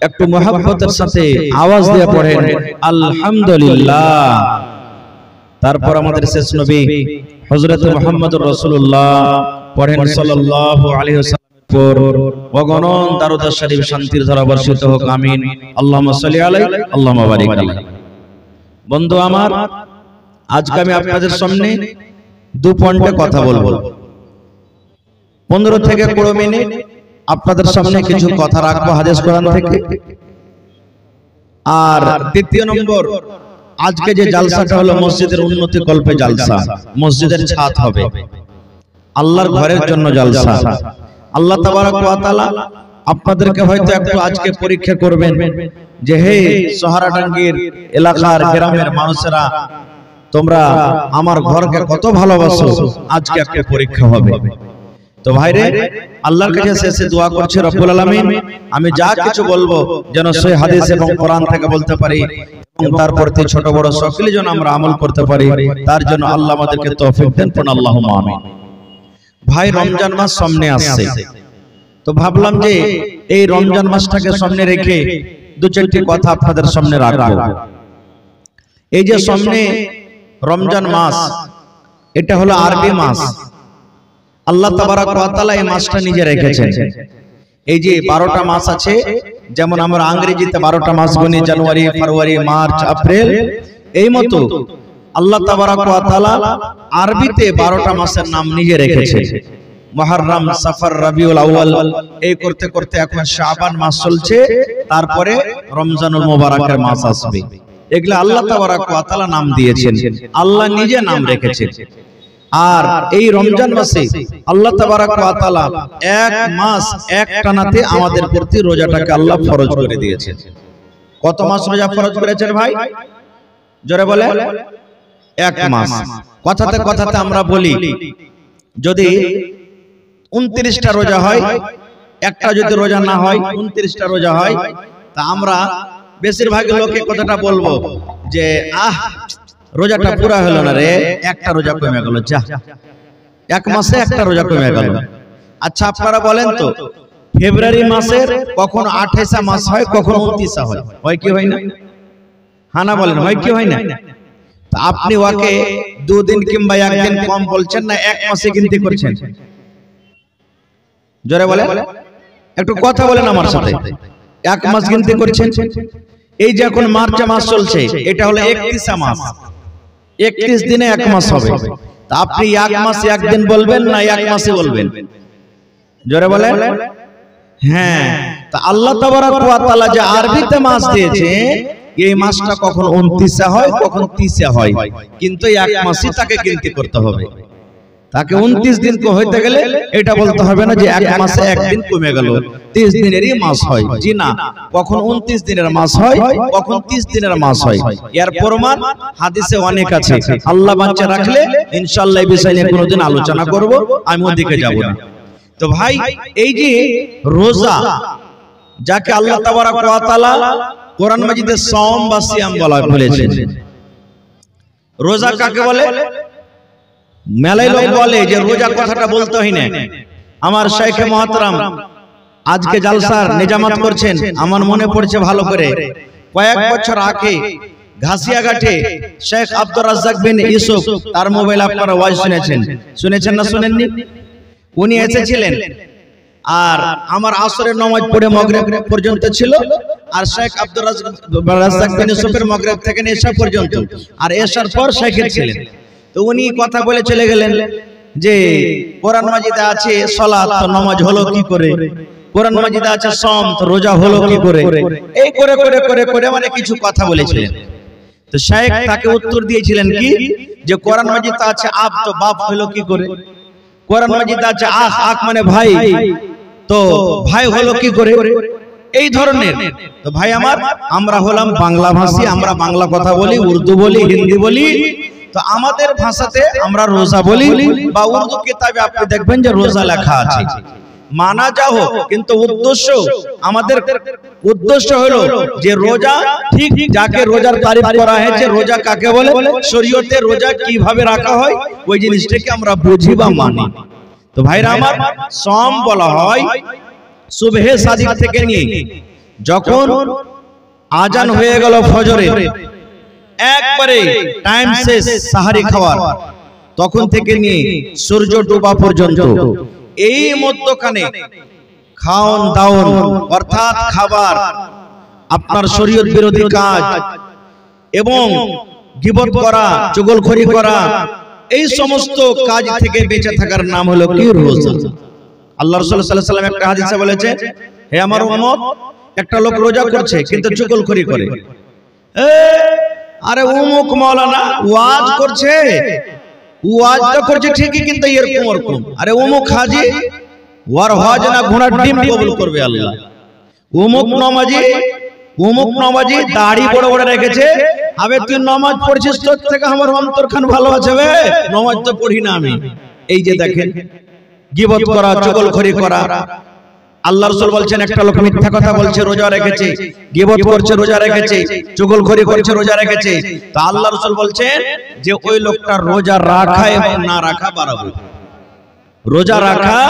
একটু মুহাব্বতের সাথে আওয়াজ দিয়ে পড়েন আলহামদুলিল্লাহ। তারপর আমাদের শেষ নবী হযরত মুহাম্মদুর রাসূলুল্লাহ পড়েন সাল্লাল্লাহু আলাইহি ওয়াসাল্লাম পর অগণন দরুদ শরীফ শান্তির ধারা বর্ষিত হোক, আমিন। আল্লাহুম্মা সাল্লি আলাইহি আল্লাহুম্মা বারিক আলাইহি। বন্ধু আমার, আজকে আমি আপনাদের সামনে 2 পয়েন্টে কথা বলবো। 15 থেকে 20 মিনিট আপনাদের সামনে কিছু কথা রাখবো হাদিস কোরআন থেকে। আর দ্বিতীয় নম্বর, আজকে যে জালসাটা হলো মসজিদের উন্নতি কল্পে জালসা, মসজিদের ছাদ হবে, আল্লাহর ঘরের জন্য জালসা। আল্লাহ তাবারাক ওয়া তাআলা আপনাদেরকে হয়তো একটু আজকে পরীক্ষা করবেন যে হে সোহরাডাঙ্গির এলাকার গ্রামের মানুষেরা, তোমরা আমার ঘরকে কত ভালোবাসো, আজকে একটা পরীক্ষা হবে। তো ভাইরে, আল্লাহর কাছে শেষে দোয়া করছি রব্বুল আলামিন আমি যা কিছু বলবো যেন সেই হাদিস এবং কোরআন থেকে বলতে পারি এবং তার প্রতি ছোট বড় সকলে যেন আমরা আমল করতে পারি, তার জন্য আল্লাহ আমাদেরকে তৌফিক দেন। পড়ুন আল্লাহুম্মা আমিন। ভাই, রমজান মাস সামনে আসছে, তো ভাবলাম যে এই রমজান মাসটাকে সামনে রেখে 2-4টি কথা আপনাদের সামনে রাখবো। এই যে সামনে রমজান মাস, এটা হলো আরবি মাস। আল্লাহ তাবারাক ওয়া তাআলা এই মাসটা নিজে রেখেছেন। এই যে 12টা মাস আছে, যেমন আমরা ইংরেজিতে 12টা মাস গুনি, জানুয়ারি, ফেব্রুয়ারি, মার্চ, এপ্রিল, এই মতো আল্লাহ তাবারাক ওয়া তাআলা আরবিতে 12টা মাসের নাম নিজে রেখেছেন। মুহররম, সফর, রবিউল আউয়াল, এই করতে করতে এখন শাবান মাস চলছে, তারপরে রমজানুল মুবারকের মাস আসবে। এগুলা আল্লাহ তাবারাক ওয়া তাআলা নাম দিয়েছেন, আল্লাহ নিজে নাম রেখেছেন। আর এই রমজান মাসে আল্লাহ তাবারাক ওয়া তাআলা 1 মাস এক টানাতে আমাদের প্রতি রোজাটাকে আল্লাহ ফরজ করে দিয়েছেন। কত মাস রোজা ফরজ করেছেন ভাই? জোরে বলে 1 মাস। কথাতে কথাতে আমরা বলি যদি 29টা রোজা হয়, একটা যদি রোজা না হয়, 29টা রোজা হয়, তা আমরা বেশিরভাগ লোকে কথাটা বলবো যে রোজাটা পুরা হলো না রে, একটা রোজা কমে গেল, যা 1 মাসে একটা রোজা কমে গেল। আচ্ছা আপনারা বলেন তো, ফেব্রুয়ারি মাসের কখন 28 মাস হয়, কখন 29 হয়, হয় কি হয় না? হানা বলেন, হয় কি হয় না? তা আপনি ওকে 2 দিন কিংবা 1 দিন কম বলছেন না, 1 মাসে গিনতি করছেন? জোরে বলেন, একটু কথা বলেন আমার সাথে। 1 মাস গিনতি করছেন। এই যে এখন মার্চ মাস চলছে, এটা হলো 31 মাস, 31 দিনে 1 মাস হবে। তা আপনি 1 মাসে 1 দিন বলবেন না 1 মাসে বলবেন? জোরে বলেন। হ্যাঁ, তা আল্লাহ তাবারাক ওয়া তাআলা যে আরবিতে মাস দিয়েছে, এই মাসটা কখন 29 হয়, কখন 30 হয়, কিন্তু 1 মাসই তাকে গিনতি করতে হবে। তাকে 29 দিন কো হইতে গেলে এটা বলতে হবে না যে 1 মাসে 1 দিন কমে গেল, 30 দিনেরই মাস হয়। জি না, কখন 29 দিনের মাস হয়, কখন 30 দিনের মাস হয়। এর প্রমাণ হাদিসে অনেক আছে। আল্লাহ বাঁচা রাখলে ইনশাআল্লাহ এই বিষয় নিয়ে কোনোদিন আলোচনা করব, আমি ওদিকে যাব না। তো ভাই, এই যে রোজা, যাকে আল্লাহ তাবারাক ওয়া তাআলা কোরআন মাজিদে সাওম বা সিয়াম বলেছেন, রোজা কাকে বলে? মেলাই লোক বলে যে রোজা কথাটা বলতে হয় না। আমার শেখ মহতরম আজকে জালসার নিজামত করছেন, আমার মনে পড়ছে ভালো করে, কয়েক বছর আগে ঘাসিয়াঘাটে শেখ আব্দুর রাজ্জাক বিন ইউসুফ, তার মোবাইল আপনারা ওয়াজ শুনেছেন না শুনেননি? উনি এসেছিলেন আর আমার আসরের নামাজ পড়ে মাগরিব পর্যন্ত ছিল, আর শেখ আব্দুর রাজ্জাক বিন ইউসুফের মাগরিব থেকে এশা পর্যন্ত, আর এশার পর শেখের ছিলেন। তো উনি কথা বলে চলে গেলেন যে কোরআন মাজিদে আছে সালাত, তো নামাজ হলো কি করে? কোরআন মাজিদে আছে সওম, তো রোজা হলো কি করে? এই করে করে করে করে মানে কিছু কথা বলেছিলেন। তো শেখ তাকে উত্তর দিয়েছিলেন কি, যে কোরআন মাজিদে আছে আব, তো বাপ হলো কি করে? কোরআন মাজিদে আছে আখ, আখ মানে ভাই, তো ভাই হলো কি করে? এই ধরনের। তো ভাই আমার, আমরা হলাম বাংলা ভাষী, আমরা বাংলা কথা বলি, উর্দু বলি, হিন্দি বলি, তো আমাদের ভাষাতে আমরা রোজা বলি, বা উর্দু কিতাবে আপনি দেখবেন যে রোজা লেখা আছে। মানা যা হোক, কিন্তু উদ্দেশ্য, আমাদের উদ্দেশ্য হলো যে রোজা ঠিক যাকে রোজার তারিফ করা হয়েছে, রোজা কাকে বলে, শরীয়তে রোজা কিভাবে রাখা হয়, ওই জিনিসটাকে আমরা বুঝি বা মানি। তো ভাইরা আমার, সওম বলা হয় সুবহে সাদিক থেকে নিয়ে যখন আজান হয়ে গেল ফজরে, একবারে টাইম শেষ সাহারি খাওয়ার, তখন থেকে নিয়ে সূর্য ডোবা পর্যন্ত এই মধ্যখানে খাওন দাওন অর্থাৎ খাবার, আপনার শরীয়ত বিরোধী কাজ এবং গীবত করা, চুগলখড়ি করা, এই সমস্ত কাজ থেকে বেঁচে থাকার নাম হলো কি, রোজা। আল্লাহ রাসূল সাল্লাল্লাহু আলাইহি ওয়াসাল্লাম একটা হাদিসে বলেছেন, হে আমার উম্মত, একটা লোক রোজা করছে কিন্তু চুগলখড়ি করে। আরে অমুক মাওলানা ওয়াজ করছে, ওয়াজ তো করছে ঠিকই, কিন্তু এরকম ওরকম। আরে অমুক হাজি ওয়ার হজ না ঘোড়ার ডিম কবুল করবে আল্লাহ। অমুক নামাজি দাড়ি বড় বড় রেখেছে, আবে তুই নামাজ পড়ছিস, তোর থেকে আমার অন্তরখান ভালো আছে বে, নামাজ তো পড়ি না আমি। এই যে দেখেন, গীবত করা, চুগলখড়ি করা। আল্লাহ রাসূল বলছেন, একটা লোক মিথ্যা কথা বলছে, রোজা রেখেছে, গীবত করছে, রোজা রেখেছে, চুগলখড়ি করছে, রোজা রেখেছে, তো আল্লাহ রাসূল বলছেন যে ওই লোকটার রোজা রাখা এবং না রাখা বরাবর। রোজা রাখা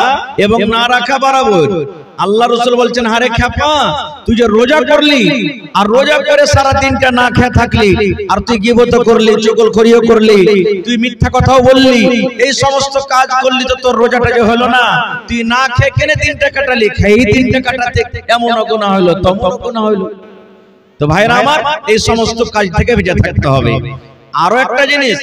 এবং না রাখা বরাবর। আল্লাহ রাসূল বলছেন, আরে খেপা, তুই যে রোজা করলি আর রোজা করে সারা দিনটা না খেয়ে থাকলি, আর তুই গীবত করলি, চুগলখড়িও করলি, তুই মিথ্যা কথাও বললি, এই সমস্ত কাজ করলি, তো তোর রোজাটা যে হলো না। তুই না খেয়ে কেনে দিনটা কাটালি, খেয়ে দিনটা কাটাতে এমন গুনাহ হলো, তেমন গুনাহ হলো। তো ভাইরা আমার, এই সমস্ত কাজ থেকে বেঁচে থাকতে হবে। আরো একটা জিনিস,